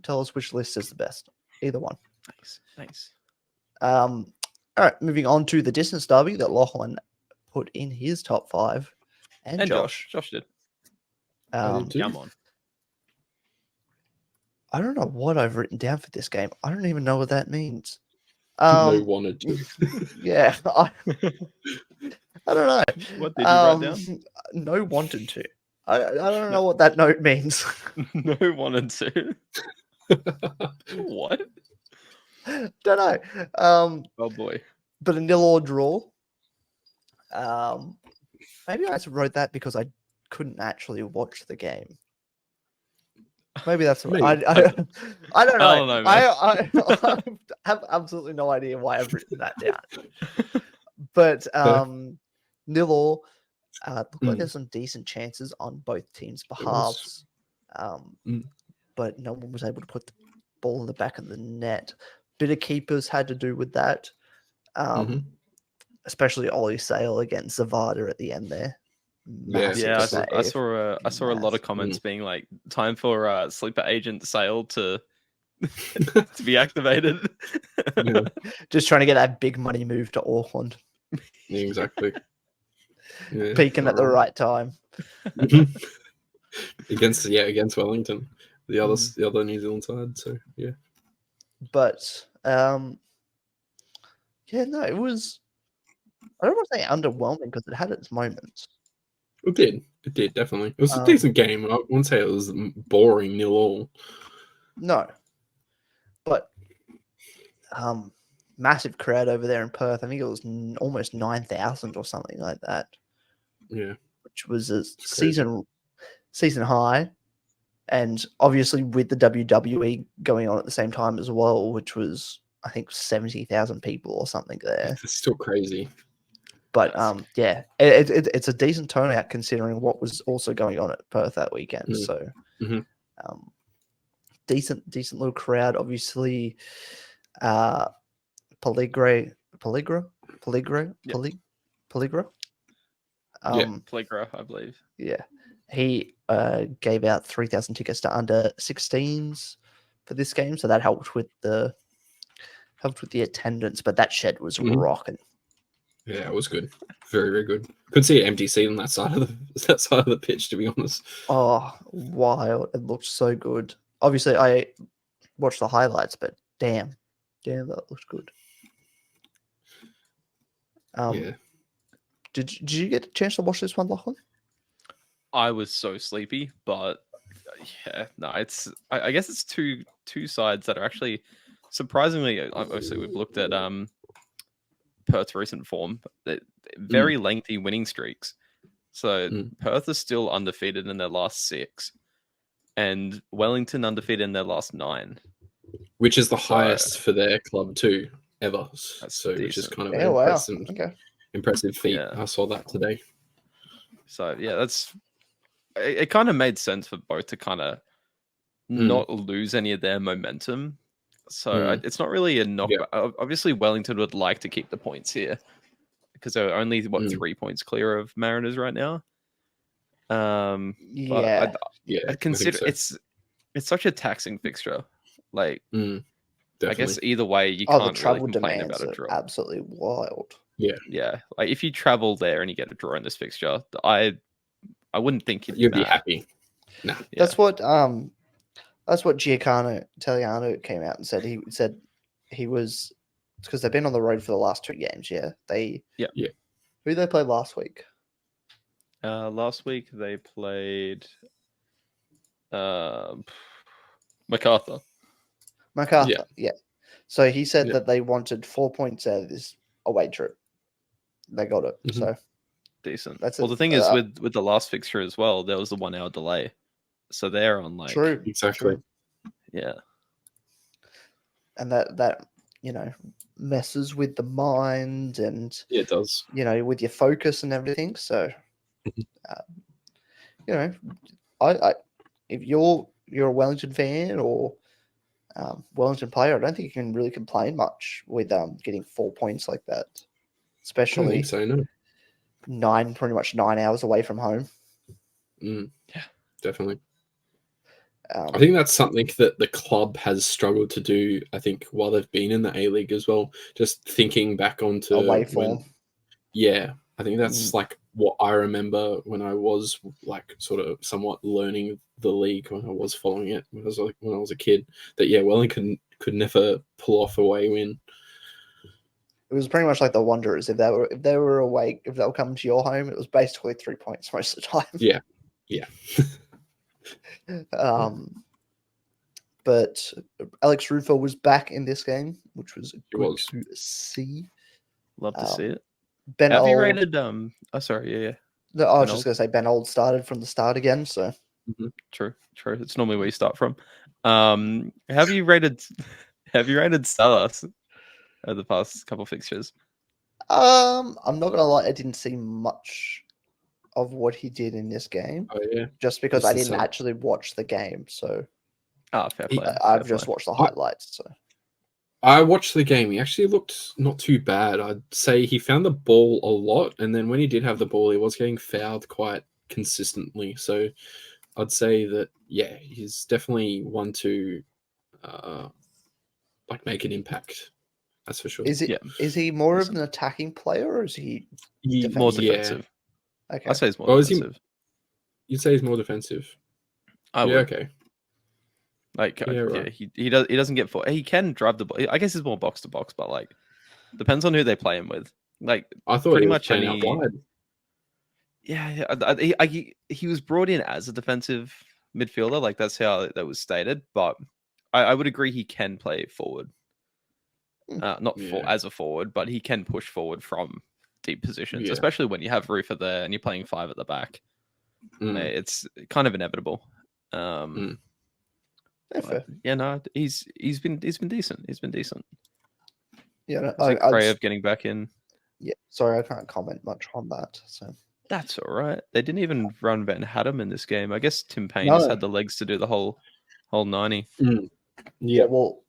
tell us which list is the best. Either one. Nice. All right. Moving on to the distance derby that Lachlan put in his top 5. And Josh. Josh did. I did too. Come on. I don't know what I've written down for this game. I don't even know what that means. No wanted to. Yeah. I don't know. What did you write down? No wanted to. I don't know what that note means. No wanted to. What? Don't know. Oh boy. But a 0-0 draw. Maybe I just wrote that because I couldn't actually watch the game. Maybe that's what I don't know. I don't know, I have absolutely no idea why I've written that down. But 0-0. Looked like there's some decent chances on both teams' behalves. But no one was able to put the ball in the back of the net. Bit of keepers had to do with that. Especially Ollie Sale against Zavada at the end there. I saw a lot of comments being like, time for sleeper agent Sale to to be activated. Just trying to get that big money move to Auckland. Yeah, exactly. Yeah, peaking at the right time. against Wellington, the other New Zealand side. So yeah, but it was. I don't want to say underwhelming because it had its moments. It did definitely. It was a decent game. I wouldn't say it was boring 0-0. No, but massive crowd over there in Perth. I think it was almost 9,000 or something like that. Yeah, which was a season high, and obviously with the WWE going on at the same time as well, which was I think 70,000 people or something there. It's still crazy. But it's a decent turnout considering what was also going on at Perth that weekend. So decent little crowd. Obviously, Pelligra. Pelligra, I believe. Yeah, he gave out 3,000 tickets to under 16s for this game, so that helped with the attendance. But that shed was rocking. Yeah, it was good. Very, very good. Could see an empty seat on that side of the pitch, to be honest. Oh, wild! It looked so good. Obviously, I watched the highlights, but damn, that looked good. Yeah. Did you get a chance to watch this one, Lachlan? I was so sleepy, but I guess it's two sides that are actually surprisingly. Obviously, we've looked at Perth's recent form, very lengthy winning streaks. So Perth is still undefeated in their last 6, and Wellington undefeated in their last 9, which is the highest for their club too ever. So decent. Which is kind of an impressive feat. Yeah. I saw that today. So yeah, it kind of made sense for both to kind of not lose any of their momentum. So it's not really a knock. Yeah. Obviously, Wellington would like to keep the points here because they're only 3 points clear of Mariners right now. I consider it's such a taxing fixture. Like, I guess either way, you can't really complain about a draw. Absolutely wild. Yeah. Like if you travel there and you get a draw in this fixture, I wouldn't think you'd be happy. No, that's what Giacomo Italiano came out and said. He said he was because they've been on the road for the last 2 games. Yeah. Who did they play last week? Last week they played MacArthur. Yeah. So he said that they wanted 4 points out of this away trip. They got it. So decent. The thing is with the last fixture as well, there was a 1 hour delay. So they're on like true. Yeah. And that messes with the mind and it does. With your focus and everything. So I if you're a Wellington fan or Wellington player, I don't think you can really complain much with getting 4 points like that, I don't especially think so. No. pretty much 9 hours away from home. Yeah, definitely. Um, I think that's something that the club has struggled to do. I think while they've been in the A-League as well, just thinking back onto away form. Yeah, I think that's like what I remember when I was like sort of somewhat learning the league when I was following it when I was a kid. That Wellington could never pull off a away win. It was pretty much like the Wanderers. If they were away, if they were coming to your home, it was basically 3 points most of the time. Yeah. But Alex Rufo was back in this game, which was good to see. Love to see it. Ben Have you Old, rated? Oh, sorry. Yeah. No, I was Ben just going to say Ben Old started from the start again. So True. It's normally where you start from. Have you rated Salas over the past couple fixtures? I'm not gonna lie, I didn't see much of what he did in this game. Oh yeah, just because I didn't actually watch the game. So fair play. I've just watched the highlights. So I watched the game. He actually looked not too bad. I'd say he found the ball a lot, and then when he did have the ball, he was getting fouled quite consistently. So I'd say that he's definitely one to like make an impact. That's for sure. Is he more of an attacking player, or is he more defensive? Okay, I'd say he's more defensive. You'd say he's more defensive. I would. Okay. Like he doesn't get for. He can drive the ball. I guess he's more box to box, but like depends on who they play him with. Like I thought pretty he was much playing out wide. Yeah, he was brought in as a defensive midfielder. Like that's how that was stated. But I would agree he can play forward. As a forward, but he can push forward from deep positions, especially when you have Rufer there and you're playing 5 at the back. It's kind of inevitable. He's been decent. He's been decent. Yeah, Krayev getting back in. Yeah, sorry, I can't comment much on that. So that's all right. They didn't even run Van Haddam in this game. I guess Tim Payne just had the legs to do the whole 90. Yeah, well,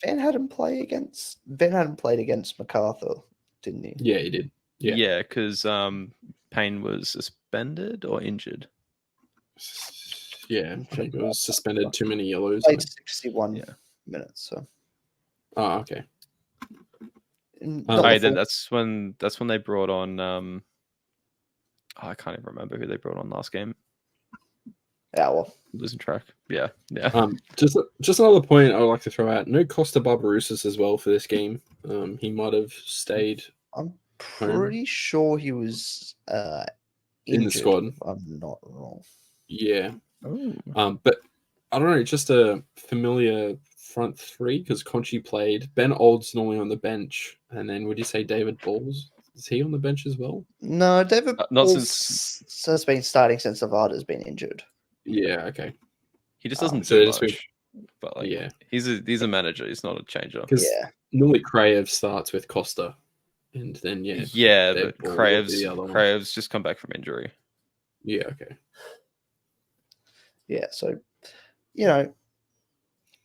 Van Haddam played against MacArthur, didn't he? Yeah, he did. Yeah, because Payne was suspended or injured. Yeah, I think it was suspended. Too many yellows. Played 61 minutes. So. Oh, okay. That's when they brought on. I can't even remember who they brought on last game. Yeah, well, losing track. Yeah. Just another point I would like to throw out. No Costa Barbarouses as well for this game. He might have stayed. I'm pretty sure he was in the squad. If I'm not wrong. Yeah. But I don't know. Just a familiar front three because Conchi played. Ben Old's normally on the bench, and then would you say David Balls? Is he on the bench as well? No, David Balls has been starting since Zavada's been injured. Yeah, okay. He just doesn't do much. But he's a manager. He's not a changer. Normally Krayev starts with Costa, and then but Krayev's just come back from injury. Yeah, okay. Yeah, so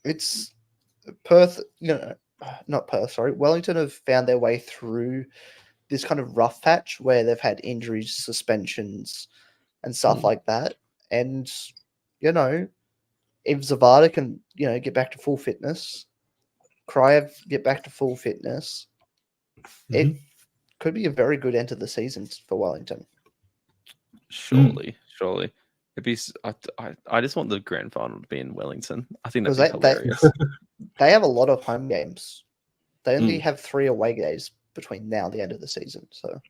it's Perth. Not Perth. Sorry, Wellington have found their way through this kind of rough patch where they've had injuries, suspensions, and stuff like that. And, if Zavada can, get back to full fitness, Krayev get back to full fitness, it could be a very good end to the season for Wellington. Surely. It'd be, I just want the grand final to be in Wellington. I think that'd be hilarious. They have a lot of home games. They only have 3 away games between now and the end of the season. So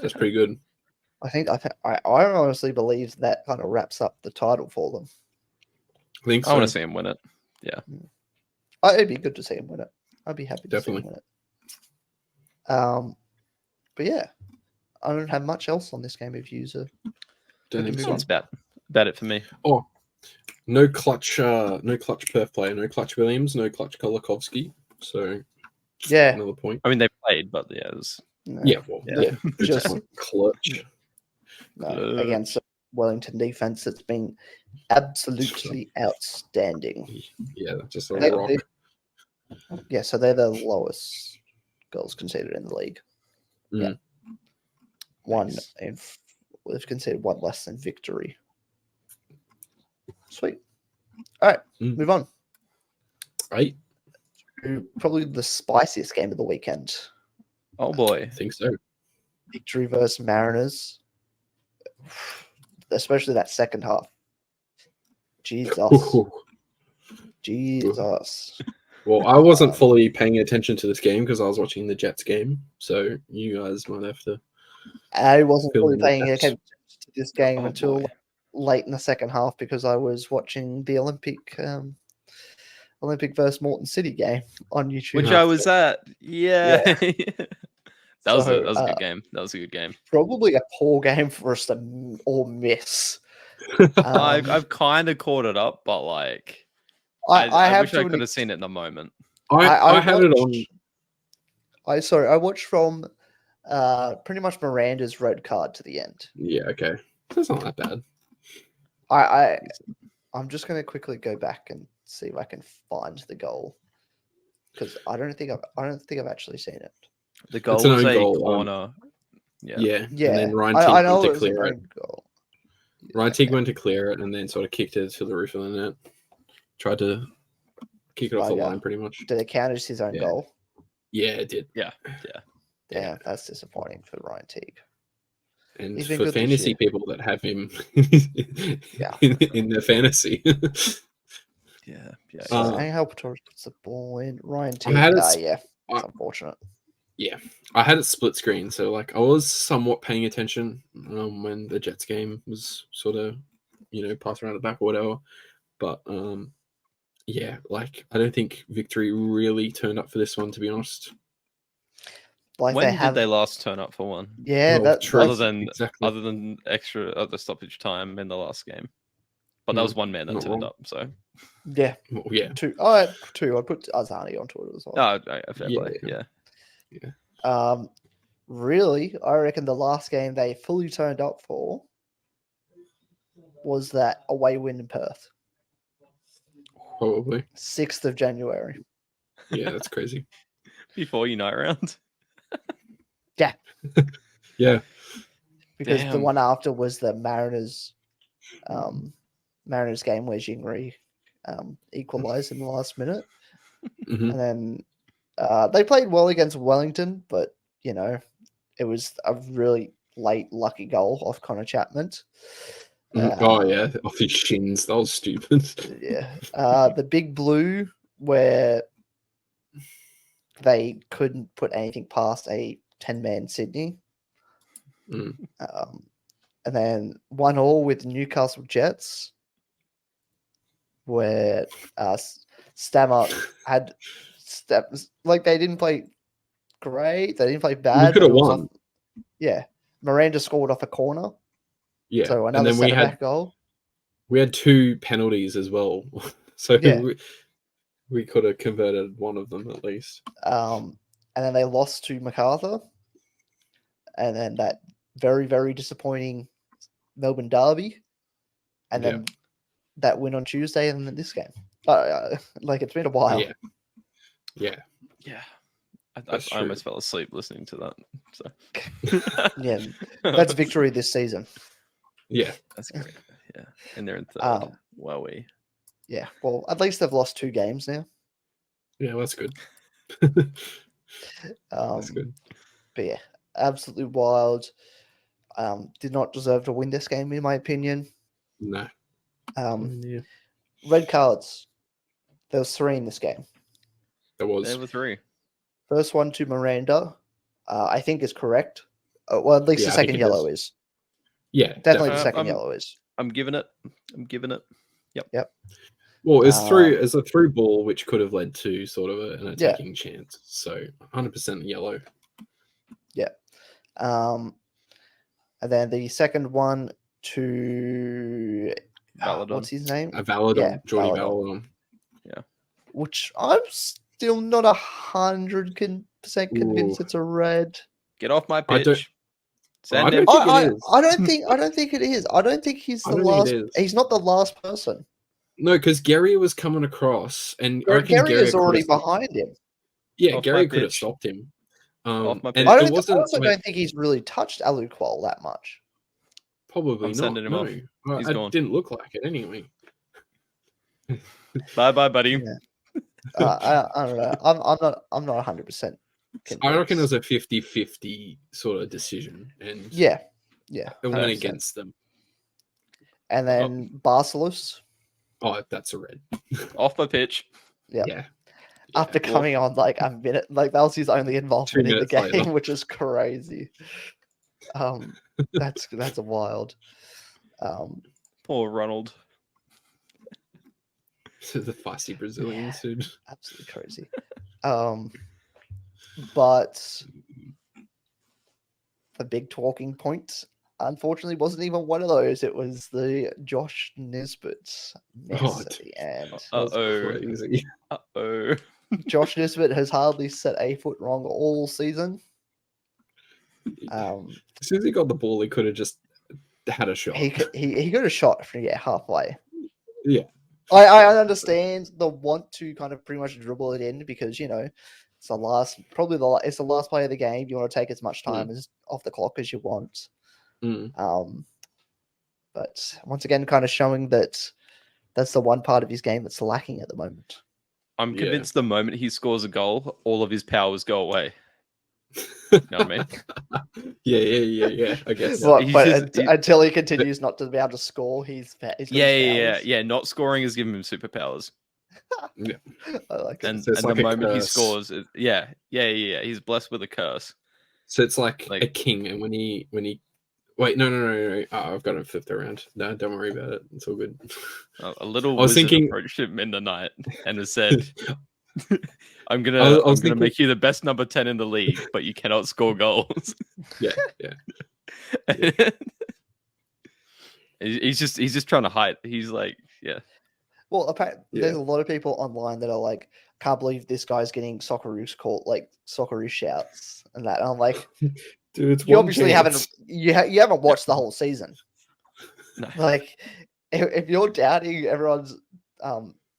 that's pretty good. I honestly believe that kind of wraps up the title for them. I think so. I want to see him win it. Yeah. It'd be good to see him win it. I'd be happy to see him win it. But yeah, I don't have much else on this game of user. That's about it for me. Oh, no clutch Perth player, no clutch Williams, no clutch Kolakovsky. So another point. I mean, they played, but it was just clutch against Wellington defense that's been absolutely outstanding. Yeah, just a They- rock. Yeah, so they're the lowest goals conceded in the league. Yeah. Mm. One Nice. we've conceded one less than victory. Sweet. All right, Mm. move on. Right? To probably the spiciest game of the weekend. Oh boy. I think so. Victory versus Mariners. Especially that second half. Jesus. Jesus. Well, I wasn't fully paying attention to this game because I was watching the Jets game. So you guys might have to. I wasn't Fill fully in the paying gaps. attention to this game Oh, until boy. late in the second half because I was watching the Olympic versus Morton City game on YouTube. Which Yeah. I was at. Yeah. That was So, a good game. That was a good game. probably a poor game for us to all miss. I've kind of caught it up, but like I I have wish to I an could have ex- seen it in the moment. I had it on. I watched from pretty much Miranda's red card to the end. Yeah, okay. That's not that bad. I'm just going to quickly go back and see if I can find the goal because I don't think I've actually seen it. The goal It's an was own a goal, corner. Yeah. Yeah, And then Ryan I Teague know went it to was an clear it. own goal. Ryan Okay. Teague went to clear it and then sort of kicked it to the roof of the net. Tried to kick it off the Bugger. line pretty much. Did it count as his own Yeah. goal? Yeah, it did. Yeah. Damn, that's disappointing for Ryan Teague. And He's been for good this fantasy year. people that have him Yeah. in their fantasy. Yeah. So Uh, Angel Torres puts the ball in. Ryan I Teague. had it Yeah, I- it's unfortunate. I had it split screen, so like I was somewhat paying attention when the Jets game was sort of, passed around the back or whatever. But yeah, like I don't think victory really turned up for this one, to be honest. Like When they did have, they last turn up for one? yeah, Well, that true. Other that's- than extra other stoppage time in the last game. But that Hmm, was one man that not turned wrong. up. So yeah, Well, yeah, two. I had two. I put Azani onto it as well. fair Yeah, play. yeah. Yeah. Really, I reckon the last game they fully turned up for was that away win in Perth, probably. 6th of January. Yeah, that's crazy. Before Unite round. Yeah, Because the Damn. one after was the Mariners game where Jingri equalized in the last minute. hmm And then they played well against Wellington, but it was a really late lucky goal off Connor Chapman. oh yeah, off his shins. That was stupid. Yeah. The Big Blue where they couldn't put anything past a 10-man Sydney. Mm. And then 1-1 with Newcastle Jets, where Stammer had steps like they didn't play great, they didn't play bad. could but have it was won. Yeah, Miranda scored off a corner, Yeah, so and another then we centre had back goal. 2 penalties as well, so Yeah. we could have converted one of them at least. And then they lost to MacArthur, and then that very, very disappointing Melbourne derby, and Yeah. then that win on Tuesday, and then this game. Like it's been a while. Yeah, yeah. Yeah. That's I almost true. fell asleep listening to that. So Yeah, that's victory this season. Yeah, that's great. Yeah. And they're in third. Um, Wowee. Yeah, well, at least they've lost 2 games now. yeah. That's good. That's good. But yeah, absolutely wild. Did not deserve to win this game, in my opinion. No. Yeah, Red cards. There was 3 in this game. there was. There were 3. First one to Miranda, I think is correct. Well, at least Yeah, the I think second it yellow is. is. Yeah, Definitely the Uh, second I'm- yellow is. I'm giving it. Well, it's Um, a through ball, which could have led to sort of an attacking chance. So 100% yellow. And then the second one to Valadon. what's his name? A Valadon, Yeah, Geordie Valadon. Valadon. Which I'm still not 100% convinced Ooh. it's a red. Get off my I don't- pitch. Send I him. don't think I it is. I don't think it is. I don't think he's I the don't think last. it is. He's not the last person. No, because Gary was coming across, and I reckon Gary is could already have stopped- behind him. Yeah, Off Gary my could have pitch. stopped him. Off my And pitch. it wasn't. I also wait, don't think he's really touched Aluqual that much. probably I'm not. sending him No, off. He's it gone. didn't look like it anyway. Bye, buddy. Yeah. I don't know. I'm not 100%. I reckon it was a 50-50 sort of decision, and Yeah. it went 100%. against them. And then Barcelos. Oh, that's a red. Off my pitch. Yeah. Yeah. After coming on like a minute, like that was his only involvement in the minutes game, later. which is crazy. That's wild. Poor Ronald. The feisty Brazilians who Absolutely crazy. But the big talking point, unfortunately, wasn't even one of those. It was the Josh Nisbet mess at the end. crazy. Uh-oh. Josh Nisbet has hardly set a foot wrong all season. As soon as he got the ball, he could have just had a shot. He could have shot from halfway. Yeah. I understand the want to kind of pretty much dribble it in because it's the last play of the game. You want to take as much time as off the clock as you want. But once again, kind of showing that that's the one part of his game that's lacking at the moment. I'm convinced the moment he scores a goal, all of his powers go away. You know what I mean? Yeah. I guess. Until he continues not to be able to score, he's yeah. Not scoring has given him superpowers. Yeah. I like it. And So it's the like a moment he curse. scores, yeah. He's blessed with a curse. So it's like a king, and when he wait, no. Oh, I've got it flipped around. No, don't worry about it. It's all good. A little I was wizard thinking- approached him in the night and has said, I'm gonna make you the best number 10 in the league, but you cannot score goals. Yeah. He's just trying to hide. He's like, Well, apparently, there's a lot of people online that are like, can't believe this guy's getting Socceroos called like Socceroo shouts and that. And I'm like, dude, it's you obviously haven't watched the whole season. No. Like, if you're doubting everyone's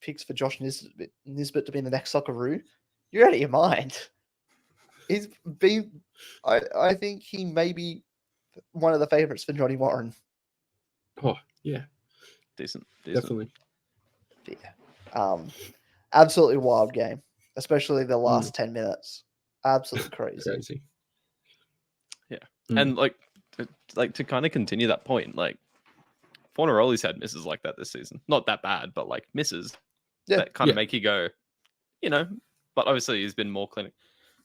picks for Josh Nisbet to be the next Socceroo, you're out of your mind. He's been, I think he may be one of the favorites for Johnny Warren. Oh yeah, decent. definitely. Yeah. Absolutely wild game, especially the last 10 minutes. Absolutely crazy. Yeah. And like to kind of continue that point, like Fornaroli's had misses like that this season. Not that bad, but like misses that kind of make you go, but obviously he's been more clinical.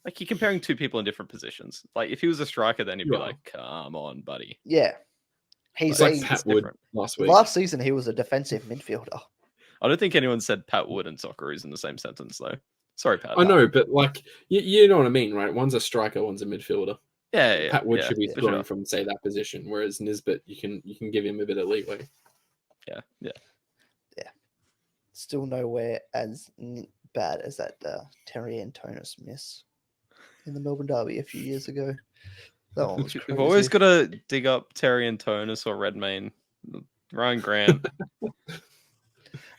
Like you're comparing two people in different positions. Like if he was a striker, then you'd be like, come on, buddy. Yeah. He's like Pat Wood last week. Last season, he was a defensive midfielder. I don't think anyone said Pat Wood and Socceroos in the same sentence, though. Sorry, Pat. I know, but like, you know what I mean, right? One's a striker, one's a midfielder. Yeah. Pat Wood should be scoring from, say, that position, whereas Nisbet, you can give him a bit of leeway. Yeah. Still nowhere as bad as that Terry Antonis miss in the Melbourne Derby a few years ago. That one was crazy. You've always got to dig up Terry Antonis or Redmayne. Ryan Grant.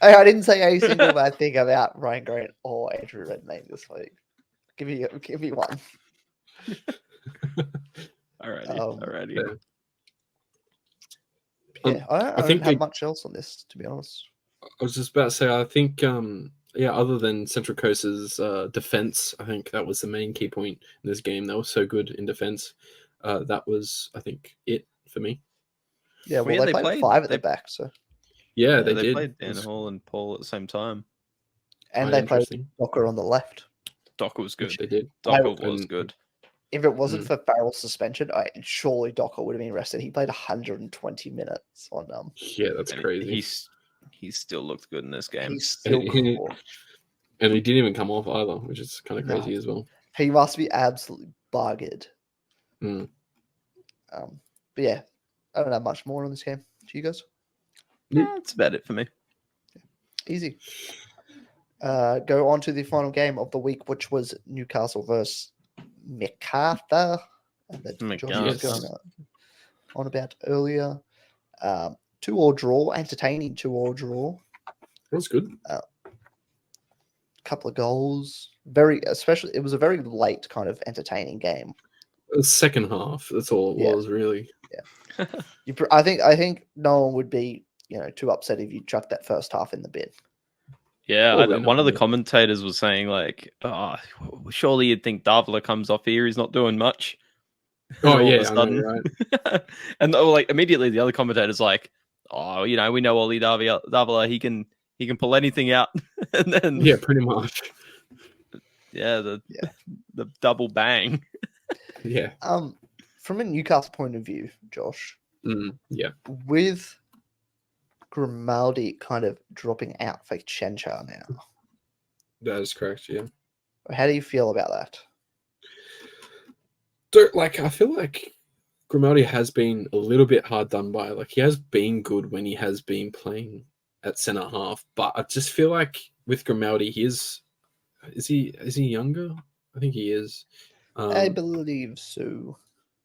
Hey, I didn't say a single bad thing about Ryan Grant or Andrew Redmayne this week. Give me one. Alrighty. Yeah, I don't have much else on this, to be honest. I was just about to say, I think, other than Central Coast's defense, I think that was the main key point in this game. They were so good in defense. That was, I think, it for me. Yeah, well, they played 5 at the back, so. Yeah, they did. Played Dan Hall and Paul at the same time. And they played Docker on the left. Docker was good. Which they did. Docker was good. If it wasn't for Farrell's suspension, surely Docker would have been rested. He played 120 minutes on Yeah, that's crazy. He still looked good in this game. He's still cool. And he didn't even come off either, which is kind of crazy as well. He must be absolutely buggered. Mm. But yeah, I don't have much more on this game. Do you guys? Yeah, that's about it for me. Easy. Go on to the final game of the week, which was Newcastle versus MacArthur. on about earlier. 2-2 draw, entertaining 2-2 draw. That was good. Couple of goals. It was a very late kind of entertaining game. The second half. That's all it was, really. I think no one would be too upset if you chucked that first half in the bin. Yeah, Probably one not, of the yeah. commentators was saying like, "Oh, surely you'd think Davila comes off here. He's not doing much." Oh, all of yeah, a I know, sudden, right? and like immediately the other commentator's like, "Oh, we know Oli Davila. He can pull anything out." And then Yeah, pretty much. the double bang. Yeah. From a Newcastle point of view, Josh, Yeah. with Grimaldi kind of dropping out for Chenchar now, That is correct, yeah. how do you feel about that? I feel like Grimaldi has been a little bit hard done by. Like, he has been good when he has been playing at centre half, but I just feel like with Grimaldi, is he younger? I think he is. I believe so.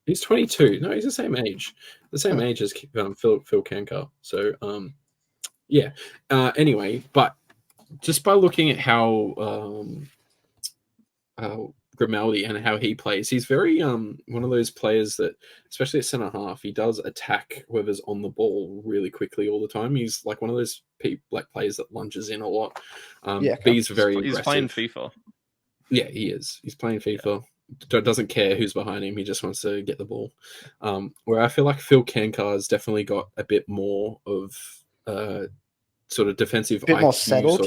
He's 22. No, he's the same age. The same age as Phil Kankar. So, yeah. Anyway, but just by looking at how Grimaldi and how he plays, he's very one of those players that, especially at centre half, he does attack whoever's on the ball really quickly all the time. He's like one of those players that lunges in a lot. He's very He's aggressive. playing FIFA. Yeah, he is. He's playing FIFA. Doesn't care who's behind him. He just wants to get the ball. Where I feel like Phil Kankar has definitely got a bit more of sort of defensive bit IQ, more settled.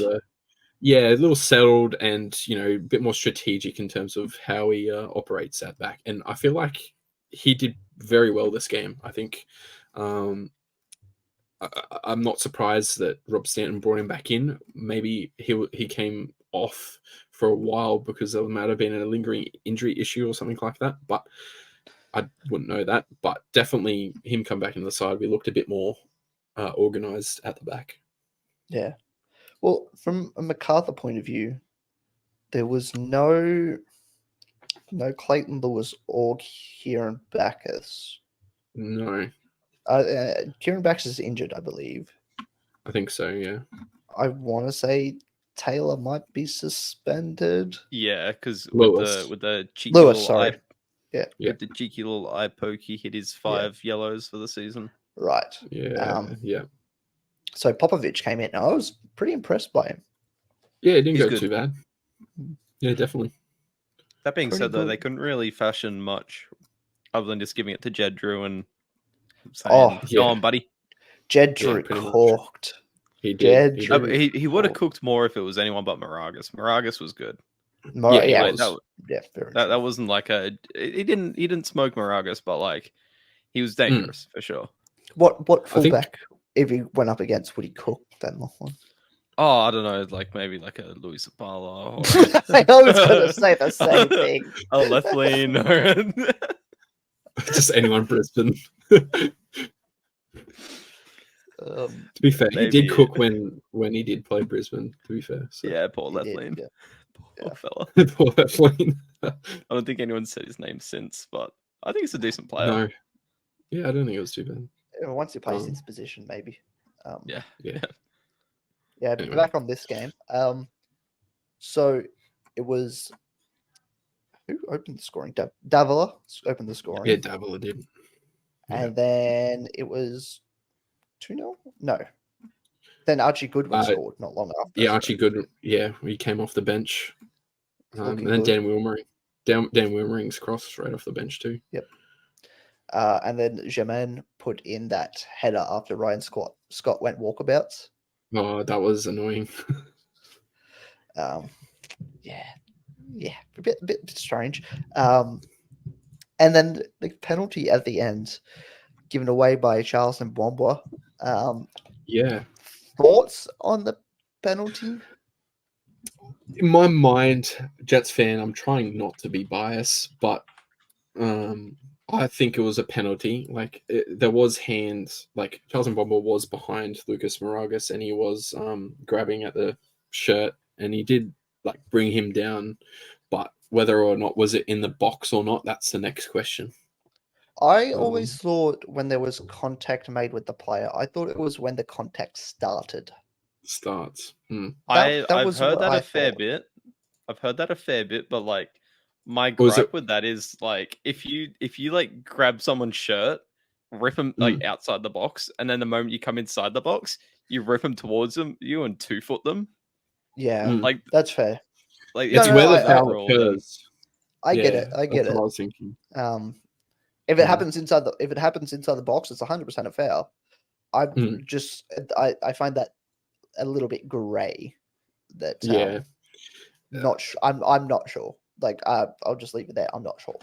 a little settled, and a bit more strategic in terms of how he operates at back. And I feel like he did very well this game. I think I'm not surprised that Rob Stanton brought him back in. Maybe he came off for a while because there might have been a lingering injury issue or something like that, but I wouldn't know that. But definitely him come back in the side, we looked a bit more organised at the back. Yeah. Well, from a MacArthur point of view, there was no Clayton Lewis or Kieran Backus. No. Kieran Backus is injured, I believe. I think so, yeah. I want to say Taylor might be suspended. Yeah, because Lewis. with the cheeky Lewis, little sorry. eye, Yeah. with the cheeky little eye poke, he hit his 5 yellows for the season. Right. Yeah, yeah. So Popovich came in. I was pretty impressed by him. Yeah, it didn't He's go good. too bad. Yeah, definitely. That being Pretty said, though, good. they couldn't really fashion much other than just giving it to Jed Drew and saying, "Go on, buddy." Jed Drew pretty much. cooked. He did. Jed He Drew. did. He would have cooked more if it was anyone but Moragas. Moragas was good. Yeah, he Like, was. Very that true. wasn't like he didn't smoke Moragas, but like he was dangerous for sure. What fullback, if he went up against, would he cook then, Lachlan? Oh, I don't know, like maybe like a Luis Apala or I was going to say the same thing. a left lane or Just anyone Brisbane. To be fair, maybe. he did cook when he did play Brisbane, to be fair. So. Yeah, poor left lane. Yeah. Poor fella. Poor left lane. I don't think anyone's said his name since, but I think he's a decent player. No. Yeah, I don't think it was too bad. Once he plays his position, maybe. Yeah. But Anyway. back on this game. So it was who opened the scoring? Davila opened the scoring. Yeah, Davila did. And then it was 2-0? No. Then Archie Goodwin scored not long after. Yeah, Archie Goodwin. Yeah, he came off the bench. And then good. Dan Wilmering. Dan Wilmering's cross right off the bench too. Yep. And then Jermaine put in that header after Ryan Scott went walkabouts. Oh, that was annoying. Yeah, a bit strange. And then the penalty at the end, given away by Charles and Bomba. Yeah. Thoughts on the penalty? In my mind, Jets fan, I'm trying not to be biased, but I think it was a penalty. Like there was hands. Like Charles and Bomba was behind Lucas Moragas, and he was grabbing at the shirt, and he did like bring him down. But whether or not was it in the box or not, that's the next question. I always thought when there was contact made with the player, I thought it was when the contact started. Starts. Hmm. That I've was heard what that I a fair thought. bit. I've heard that a fair bit, but like my Was gripe it- with that is like if you like grab someone's shirt, rip them like outside the box, and then the moment you come inside the box, you rip them towards you and 2-foot them. Yeah, Like that's fair. like It's No, where no, the I foul rule, then- occurs. I get Yeah, it. I get that's what I it. was thinking. If it happens inside the box, it's 100% a foul. I find that a little bit grey. That Yeah. I'm not sure. Like I'll just leave it there. I'm not sure.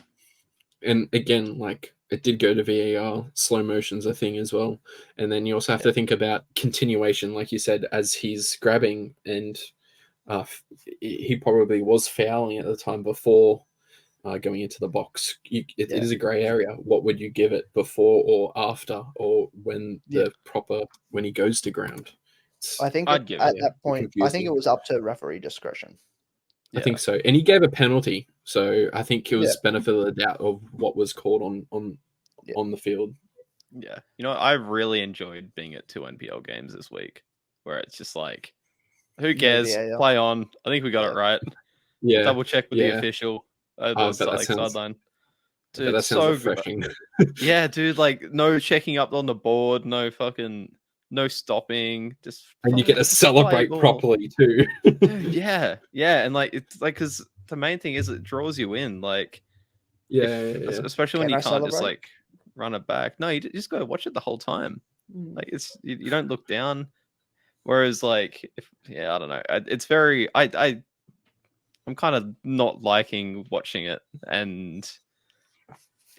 And again, like it did go to VAR, slow motion's a thing as well. And then you also have to think about continuation, like you said, as he's grabbing and he probably was fouling at the time before going into the box. It is a grey area. What would you give it before or after, or when when he goes to ground? I think I'd give at it. that point, I think it was up to referee discretion. I think so. And he gave a penalty, so I think it was benefit of the doubt of what was called on the field. Yeah. You know, I really enjoyed being at 2 NPL games this week where it's just like, who cares? VAR. Play on. I think we got it right. Yeah. Double check with the official. Sideline. Dude, that sounds refreshing. Yeah, dude, like no checking up on the board, no stopping, just and you get to celebrate properly too. Dude, yeah, and like it's like because the main thing is it draws you in, like especially when you can't just like run it back. No, you just got to watch it the whole time. Like it's you don't look down. Whereas like I don't know, it's very I'm kind of not liking watching it and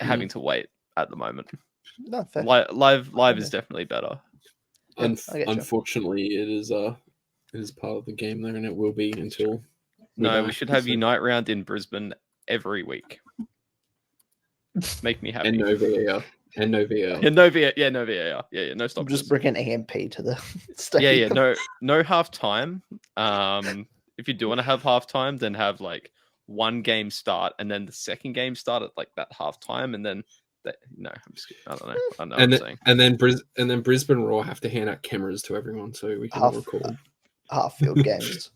having to wait at the moment. No, fair. Live is definitely better. Unfortunately, it is part of the game there, and it will be until. No, we should have Unite Round in Brisbane every week. Make me happy. And no VAR. No VAR. Yeah, no stop. Just bring an EMP to the stadium. No half time. If you do want to have half time, then have like one game start and then the second game start at like that half time, and then I don't know. I know what I'm saying. And then Brisbane Raw have to hand out cameras to everyone so we can all record half field games.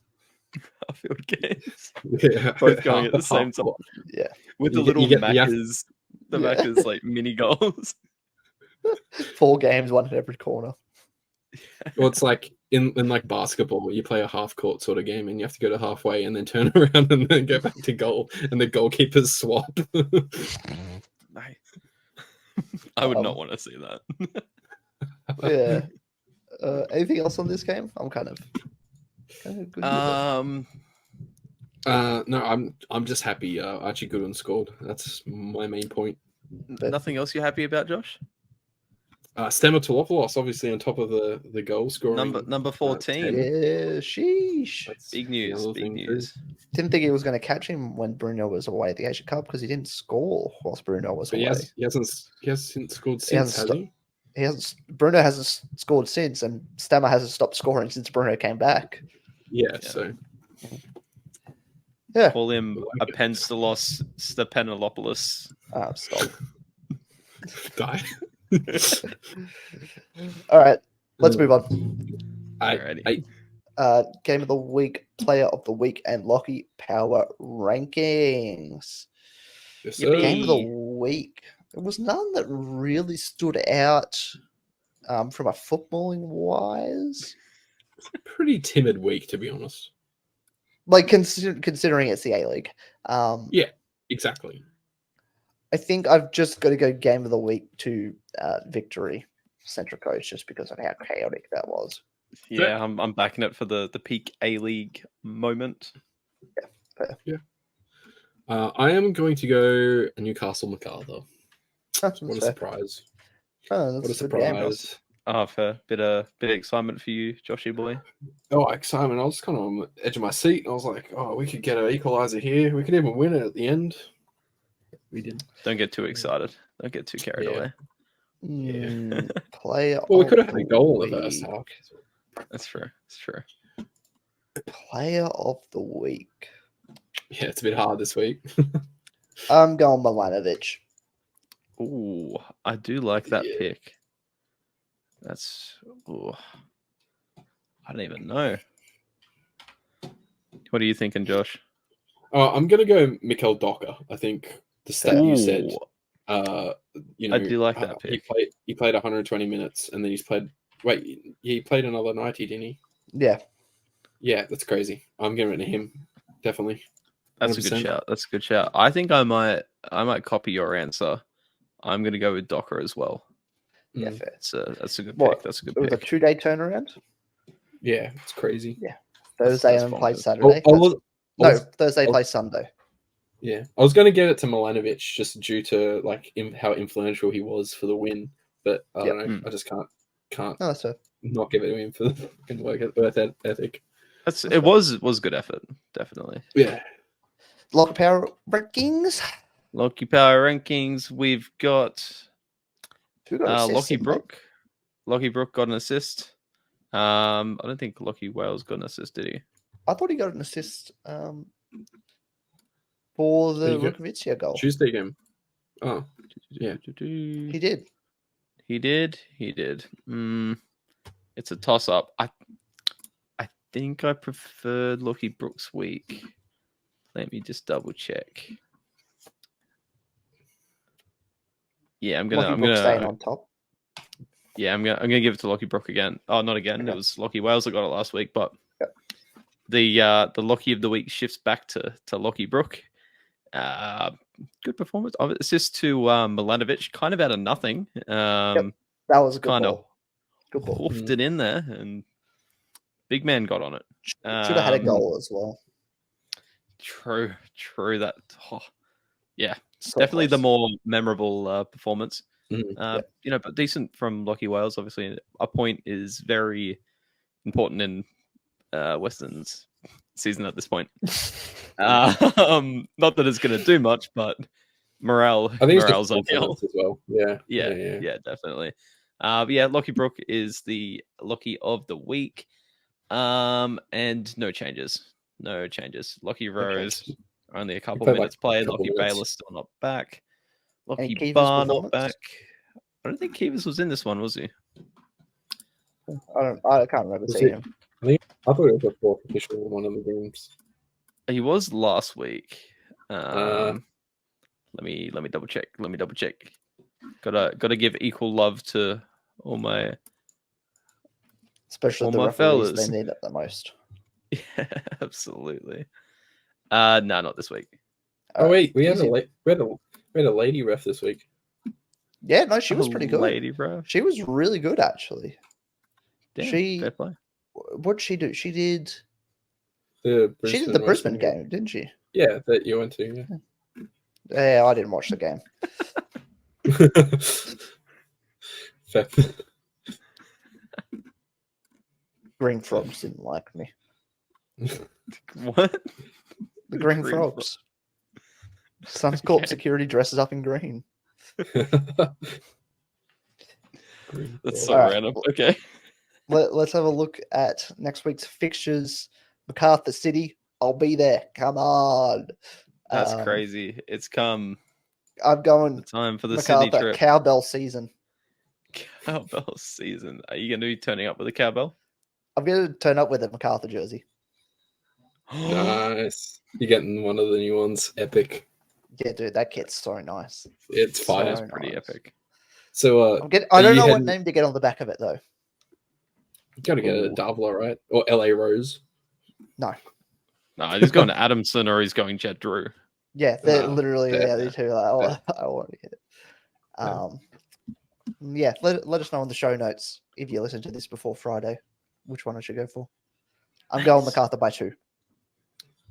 Half field games. Yeah, both going at the same time. Yeah, with the little Maccas, Maccas like mini goals. 4 games, one at every corner. Well, it's like in like basketball, you play a half court sort of game, and you have to go to halfway and then turn around and then go back to goal, and the goalkeepers swap. Nice. I would not want to see that. Yeah. Anything else on this game? I'm kind of good. No, I'm just happy Archie Goodwin scored. That's my main point. Nothing else you're happy about, Josh? Stamatilopoulos obviously on top of the goal scoring. Number 14. Yeah, sheesh. That's big news. Didn't think he was going to catch him when Bruno was away at the Asian Cup because he didn't score whilst Bruno was away. He hasn't scored since, has he? Bruno hasn't scored since, and Stammer hasn't stopped scoring since Bruno came back. Yeah. So. Yeah. Call him a Penstelos Stepanilopoulos. Stop. Die. All right, let's move on. Game of the week, player of the week, and Lockie power rankings. Yes, Game of the week. There was none that really stood out from a footballing wise. Pretty timid week, to be honest. Like considering it's the A-League. Yeah, exactly. I think I've just got to go game of the week to Victory Central Coast just because of how chaotic that was. Yeah, I'm backing it for the peak A-League moment. Yeah, fair. Yeah. I am going to go Newcastle MacArthur. What a surprise! What a surprise! Fair. Bit of excitement for you, Joshy boy. Oh, excitement! I was kind of on the edge of my seat. I was like, "Oh, we could get an equalizer here. We could even win it at the end." We didn't. Don't get too excited. Don't get too carried away. Yeah. Player. Well, we could have had a goal in the first half. That's true. It's true. Player of the week. Yeah, it's a bit hard this week. I'm going Milanovic. Ooh, I do like that Yeah. pick. That's. Ooh, I don't even know. What are you thinking, Josh? I'm gonna go Mikel Docker. I think the stat you said. Ooh, You I know, do like that pick. he played 120 minutes, and then he's played. Wait, he played another 90, didn't he? Yeah. Yeah, that's crazy. I'm giving it to him. Definitely. That's a good 100%. shout. That's a good shout. I think I might copy your answer. I'm gonna go with Docker as well. Yeah, Mm. fair. That's a good What? pick. That's a good It was a pick. 2-day turnaround. Yeah, it's crazy. Yeah. Thursday that's and play bonkers. Saturday. Thursday play Sunday. Yeah, I was going to give it to Milanovic just due to like how influential he was for the win, but I don't know. I just can't No, that's fair. not give it to him for the fucking work ethic. It was good effort, definitely. Yeah. Locker power rankings. Lockie Power rankings. We've got Who got assists, Lockie didn't they? Brook. Lockie Brook got an assist. I don't think Lockie Wales got an assist, did he? I thought he got an assist for the You got- Rukovicia goal. Tuesday game. Oh, yeah. He did. He did. It's a toss up. I think I preferred Lockie Brook's week. Let me just double check. Yeah, I'm gonna staying on top. Yeah, I'm gonna give it to Lockie Brook again. Oh, not again. Okay. It was Lockie Wales that got it last week, but Yep. the Lockie of the week shifts back to Lockie Brook. Good performance. Assist to Milanovic, kind of out of nothing. That was a good kind ball. of hoofed it in there, and big man got on it. Should have had a goal as well. True. That. Yeah, So definitely the close. more memorable performance. Mhm. But decent from Lockie Wales. Obviously, a point is very important in Western's season at this point. Not that it's going to do much, but morale's on hill as well. Yeah, definitely. Lockie Brook is the Lockie of the week. And no changes. Lockie Rose only a couple minutes played. Lockie Bayless still not back. Lockie Barr not back. I don't think Kivas was in this one, was he? I can't remember seeing him. I thought it was a fourth official in one of the games. He was last week. Let me double check. Gotta give equal love to all my Especially all the my referees, fellas. they need it the most. Yeah, absolutely. No, not this week. Oh wait, we had a lady ref this week. Yeah, no, she was pretty good. Lady, bro. She was really good, actually. Damn, fair play. What did she do? She did The Brisbane game, didn't she? Yeah, that you went to. Yeah, I didn't watch the game. Fair. Green Frogs didn't like me. What? The Green Frogs. Suncorp security dresses up in green. That's so random. Okay. Let's have a look at next week's fixtures. MacArthur City. I'll be there. Come on. That's crazy. It's come. I'm going the time for the MacArthur Sydney trip. cowbell season. Cowbell season. Are you going to be turning up with a cowbell? I'm going to turn up with a MacArthur jersey. Nice. You're getting one of the new ones. Epic. Yeah, dude, that kit's so nice. It's fire. That's pretty epic. So I don't know what name to get on the back of it though. You got to get a Davla, right? Or LA Rose. No, he's going to Adamson or he's going Jet Drew. Yeah, they're literally the two. I want to get it. Yeah, let us know in the show notes if you listen to this before Friday, which one I should go for. I'm going MacArthur by 2.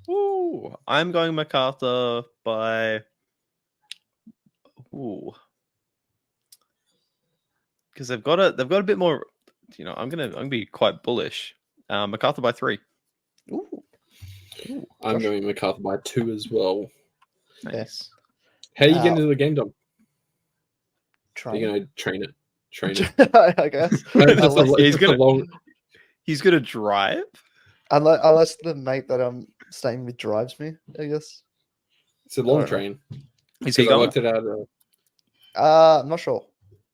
Ooh, I'm going MacArthur by. Because they've got a bit more. I'm gonna be quite bullish. MacArthur by 3. Ooh. I'm going MacArthur by 2 as well. Nice. How are you getting into the game, Dom? Train. You're going to train it. I guess. He's gonna drive. Unless the mate that I'm staying with drives me, I guess. It's a long train. Is he I going? worked it out. I'm not sure.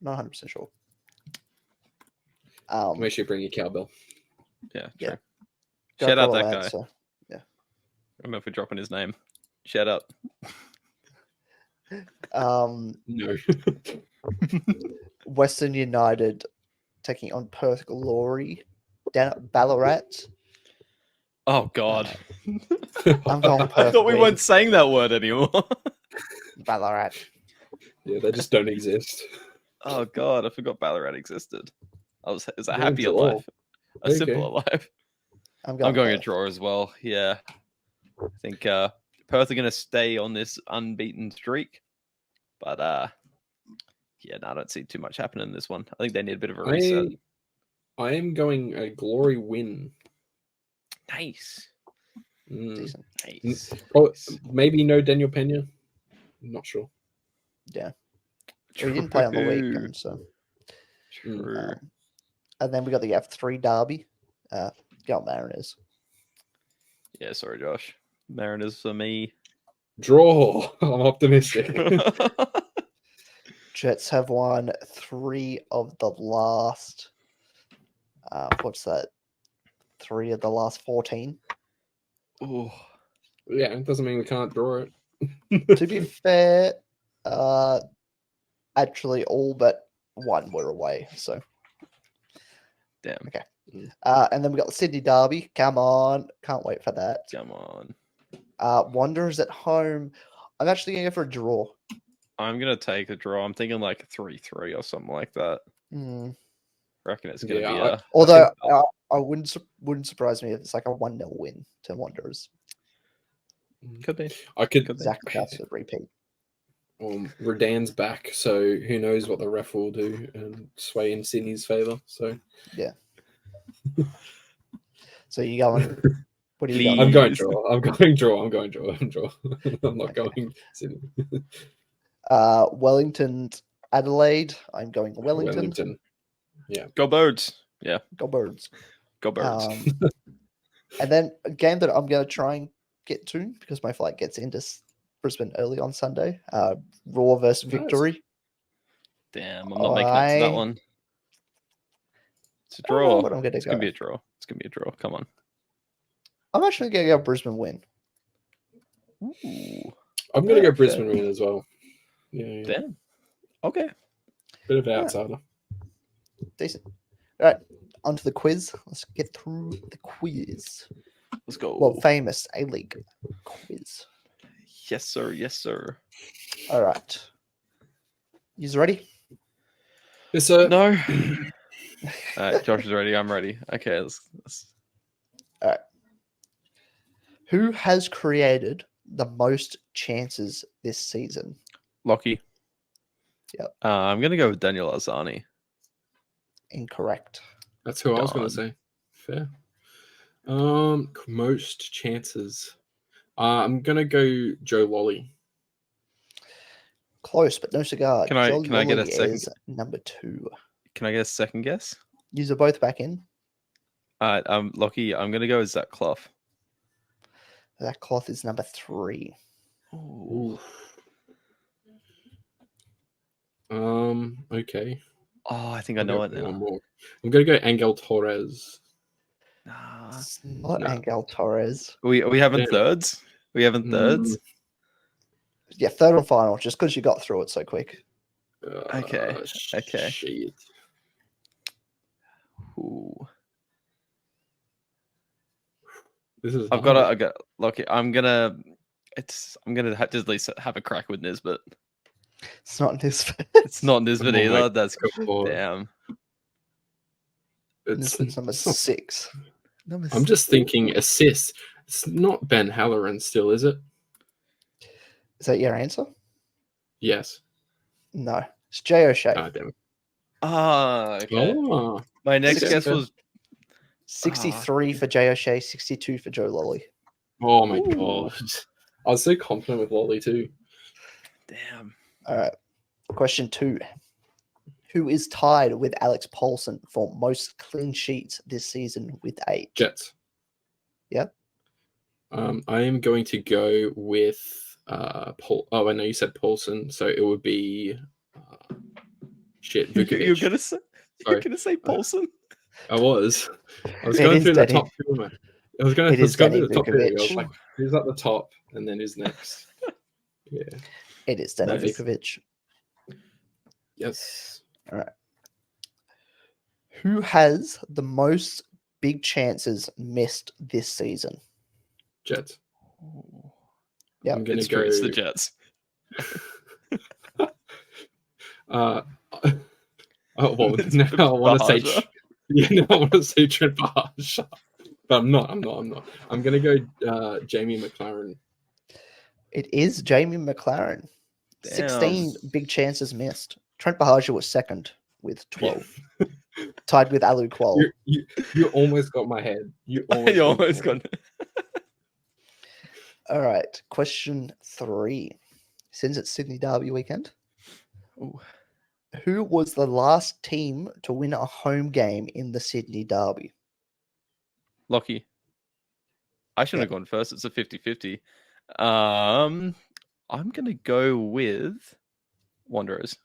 Not 100% sure. Make sure you bring your cowbell. Yeah, Yeah. true. Shout out Gopro that lad, guy. so, I don't know if we're dropping his name. Shout out. No. Western United taking on Perth Glory down at Ballarat. Oh God. I'm going I Perth thought we win. weren't saying that word anymore. Ballarat. Yeah, they just don't exist. Oh God, I forgot Ballarat existed. It's a Going happier draw. life, a Okay. simpler life. I'm I'm going a Perth. draw as well. Yeah, I think Perth are going to stay on this unbeaten streak, but yeah, no, I don't see too much happening in this one. I think they need a bit of a reset. I am going a Glory win. Nice, Decent. nice. Oh, maybe no Daniel Pena. I'm not sure. Yeah. Well, he didn't play on the True. weekend, so. True. And then we got the F3 Derby. Go Mariners. Yeah, sorry, Josh. Mariners for me. Draw. I'm optimistic. Jets have won 3 of the last. What's that? 3 of the last 14. Oh, Yeah, it doesn't mean we can't draw it. To be fair, actually all but 1 were away. So, damn. okay. And then we got the Sydney Derby. Come on. Can't wait for that. Come on. Wanderers at home. I'm actually going to go for a draw. I'm going to take a draw. I'm thinking like 3-3 or something like that. Hmm. Reckon it's going to Yeah, be a. Although I wouldn't surprise me if it's like a 1-0 win to Wanderers. Could be. I could. Zach Bass would repeat. Redan's back, so who knows what the ref will do and sway in Sydney's favour. So Yeah. So you going? What are you going? I'm going Please. draw. I'm going draw. I'm going draw. I'm draw. I'm not Okay. going Sydney. Wellington, Adelaide. I'm going Wellington. Yeah. Go Birds. Yeah. Go Birds. Go Birds. And then a game that I'm going to try and get to because my flight gets into Brisbane early on Sunday. Raw versus Nice. Victory. Damn, I'm not making it to that one. It's a draw. What I'm gonna It's go. going to be a draw. It's going to be a draw. Come on. I'm actually going to go Brisbane win. Ooh. I'm going to Yeah, go Brisbane win as well. Yeah. Damn. Okay. Bit of an outsider. Decent. All right, on to the quiz. Let's get through the quiz. Let's go. Well, famous A-League quiz. Yes, sir. Yes, sir. All right. You ready? Yes, sir. No. All right, Josh is ready. I'm ready. Okay, let's... All right. Who has created the most chances this season? Lockie. Yep. I'm going to go with Daniel Azani. Incorrect. That's who I was going to Gone. say. Fair. Most chances. I'm going to go Joe Lolly. Close, but no cigar. Can I get a Lolly second? is number 2. Can I get a second guess? Yous are both back in. All right, Lockie, I'm going to go with Zach Clough. That cloth is number 3. Ooh. Okay. Oh, I think I know it One now. more. I'm going to go Angel Torres. Nah. It's not no. Angel Torres. Are we having Damn. thirds? We having thirds? Yeah, third and final, just because you got through it so quick. Okay. Okay. Shit. Ooh. This is I got Lockie. I'm gonna have to at least have a crack with Nisbet. It's not Nisbet. It's not Nisbet Oh my either. That's God. damn. Nisbet's number 6. I'm just thinking assists. It's not Ben Halloran still, is it? Is that your answer? Yes. No. It's Jay O'Shea. Ah, damn it. Ah, okay. Oh, My next Six- guess was 63 for Jay O'Shea, 62 for Joe Lolly. oh my Ooh. God. I was so confident with Lolly too. damn. All right. Question 2. Who is tied with Alex Paulson for most clean sheets this season with 8? Jets. Yep. I am going to go with Paul. Oh, I know you said Paulson, so it would be Shit, You're Vukovic. gonna say Sorry. Paulson. I was It going is through the Danny. top two. Man. I was going It is through Danny the top two. I Vukovic. was like, who's at the top, and then who's next? Yeah. It is Danny Nice. Vukovic. Yes. All right. Who has the most big chances missed this season? Jets. Yep. I'm gonna It's go. true. It's the Jets. Oh well, now I want to say. Bahaja. Yeah, now I want to say Trent Bahaja, but I'm not. I'm gonna go Jamie McLaren. It is Jamie McLaren. 16 Damn. big chances missed. Trent Bahaja was second with 12, tied with Alu Kual. You almost got my head. You You almost got. got. All right, question 3. Since it's Sydney Derby weekend, Ooh. who was the last team to win a home game in the Sydney Derby? Lockie. I shouldn't have gone first. It's a 50-50. I'm gonna go with Wanderers.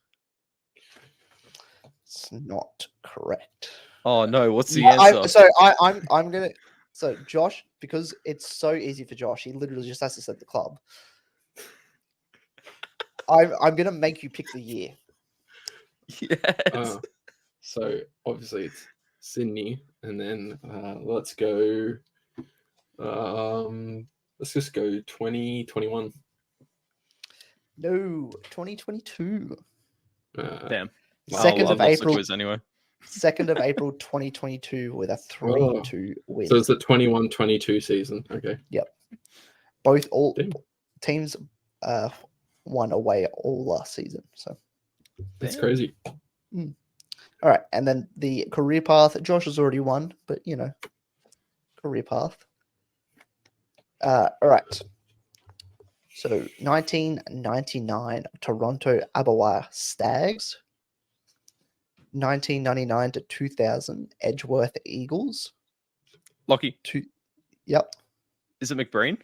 It's not correct. Oh no! What's the answer? I'm gonna. So Josh, because it's so easy for Josh, he literally just has to set the club. I'm gonna make you pick the year. Yes. So obviously it's Sydney, and then let's go. Let's just go 2021. No, 2022. Damn. Second I've of lost the April. quiz anyway. 2nd of April 2022 with a 3-2 win. So it's the 21-22 season. Okay. Both all Damn. teams won away all last season. So That's Damn. crazy. all right, and then the career path. Josh has already won, but career path. All right. So 1999 Toronto Abawa Stags. 1999 to 2000 Edgeworth Eagles. Lockie. Yep. Is it McBreen?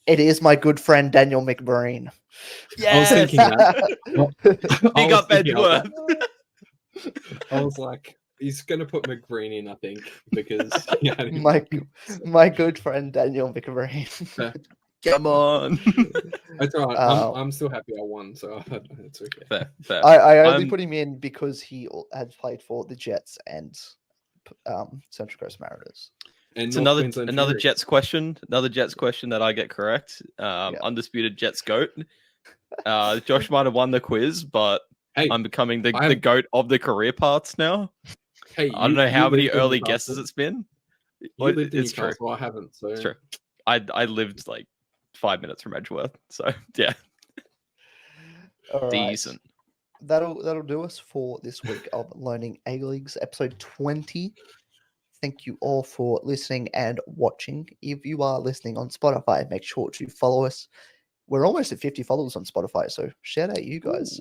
It is my good friend Daniel McBreen. I was thinking that. Big up Edgeworth. I was like, he's gonna put McBreen in, I think, because my good friend Daniel McBreen. Come on. That's all right. I'm still happy I won, so it's okay. Fair. I only put him in because he had played for the Jets and Central Coast Mariners. And It's North another Queensland Fury. Jets question. Another Jets question that I get correct. Undisputed Jets GOAT. Josh might have won the quiz, but Hey, I'm becoming the GOAT of the career paths now. Hey, I don't know how many lived in early Newcastle. guesses it's been. You lived in It's true. Newcastle, I haven't. So It's true. I lived like 5 minutes from Edgeworth, so yeah. All right. Decent. That'll do us for this week of Learning A-Leagues, episode 20. Thank you all for listening and watching. If you are listening on Spotify, make sure to follow us. We're almost at 50 followers on Spotify, so shout out you guys.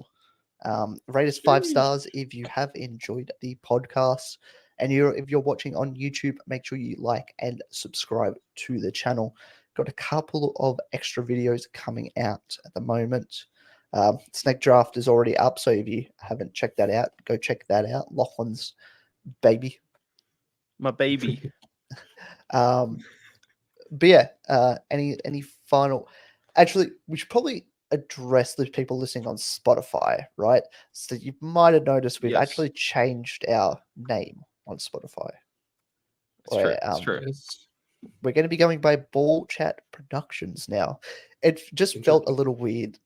Rate us 5 stars if you have enjoyed the podcast. And if you're watching on YouTube, make sure you like and subscribe to the channel. Got a couple of extra videos coming out at the moment. Snake Draft is already up, so if you haven't checked that out, go check that out. Lachlan's baby. My baby. But yeah, any final... Actually, we should probably address the people listening on Spotify, right? So you might have noticed we've actually changed our name on Spotify. It's true. We're going to be going by Ball Chat Productions now. It just felt a little weird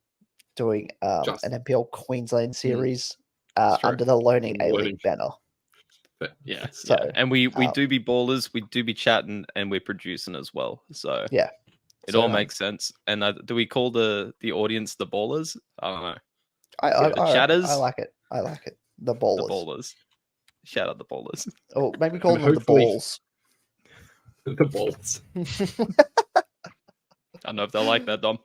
doing an NPL Queensland series under the Learning A-League banner. Yeah, so, and we do be ballers, we do be chatting, and we're producing as well. So yeah, it all makes sense. And do we call the audience the ballers? I don't know. The chatters. I like it. The ballers. The ballers. Shout out the ballers. Oh, maybe call them the balls. The balls. I don't know if they'll like that, Dom.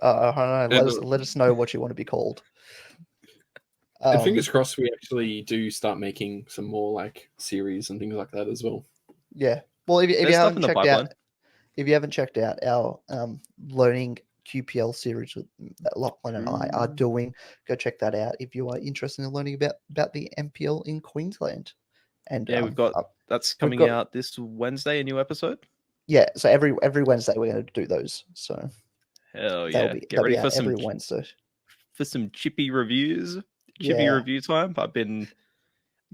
I don't know. Let us know what you want to be called. And fingers crossed we actually do start making some more like series and things like that as well. Yeah. Well, if you haven't checked out our Learning QPL series that Lachlan and I are doing. Go check that out if you are interested in learning about the MPL in Queensland. And Yeah, we've got that's coming got- out this Wednesday. A new episode. yeah, so every Wednesday we're going to do those. So Hell they'll yeah! be, Get they'll ready be for out some every Wednesday. chippy reviews. Chippy Yeah. review time. I've been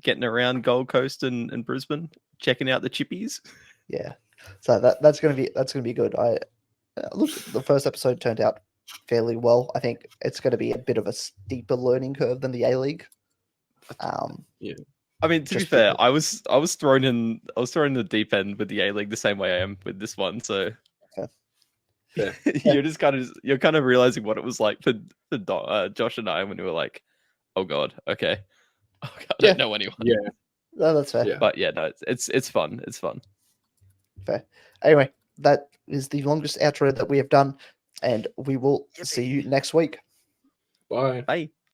getting around Gold Coast and Brisbane, checking out the chippies. Yeah, so that's gonna be good. Look, the first episode turned out fairly well. I think it's going to be a bit of a steeper learning curve than the A League. Yeah. I mean, to be Just fair, because- I was thrown in the deep end with the A League the same way I am with this one. So Yeah. you're kind of realizing what it was like for Josh and I when we were like, oh god, okay, I don't know anyone. Yeah. No, that's fair. Yeah. But yeah, no, it's fun. It's fun. Fair. Anyway, that is the longest outro that we have done, and we will see you next week. Bye. Bye.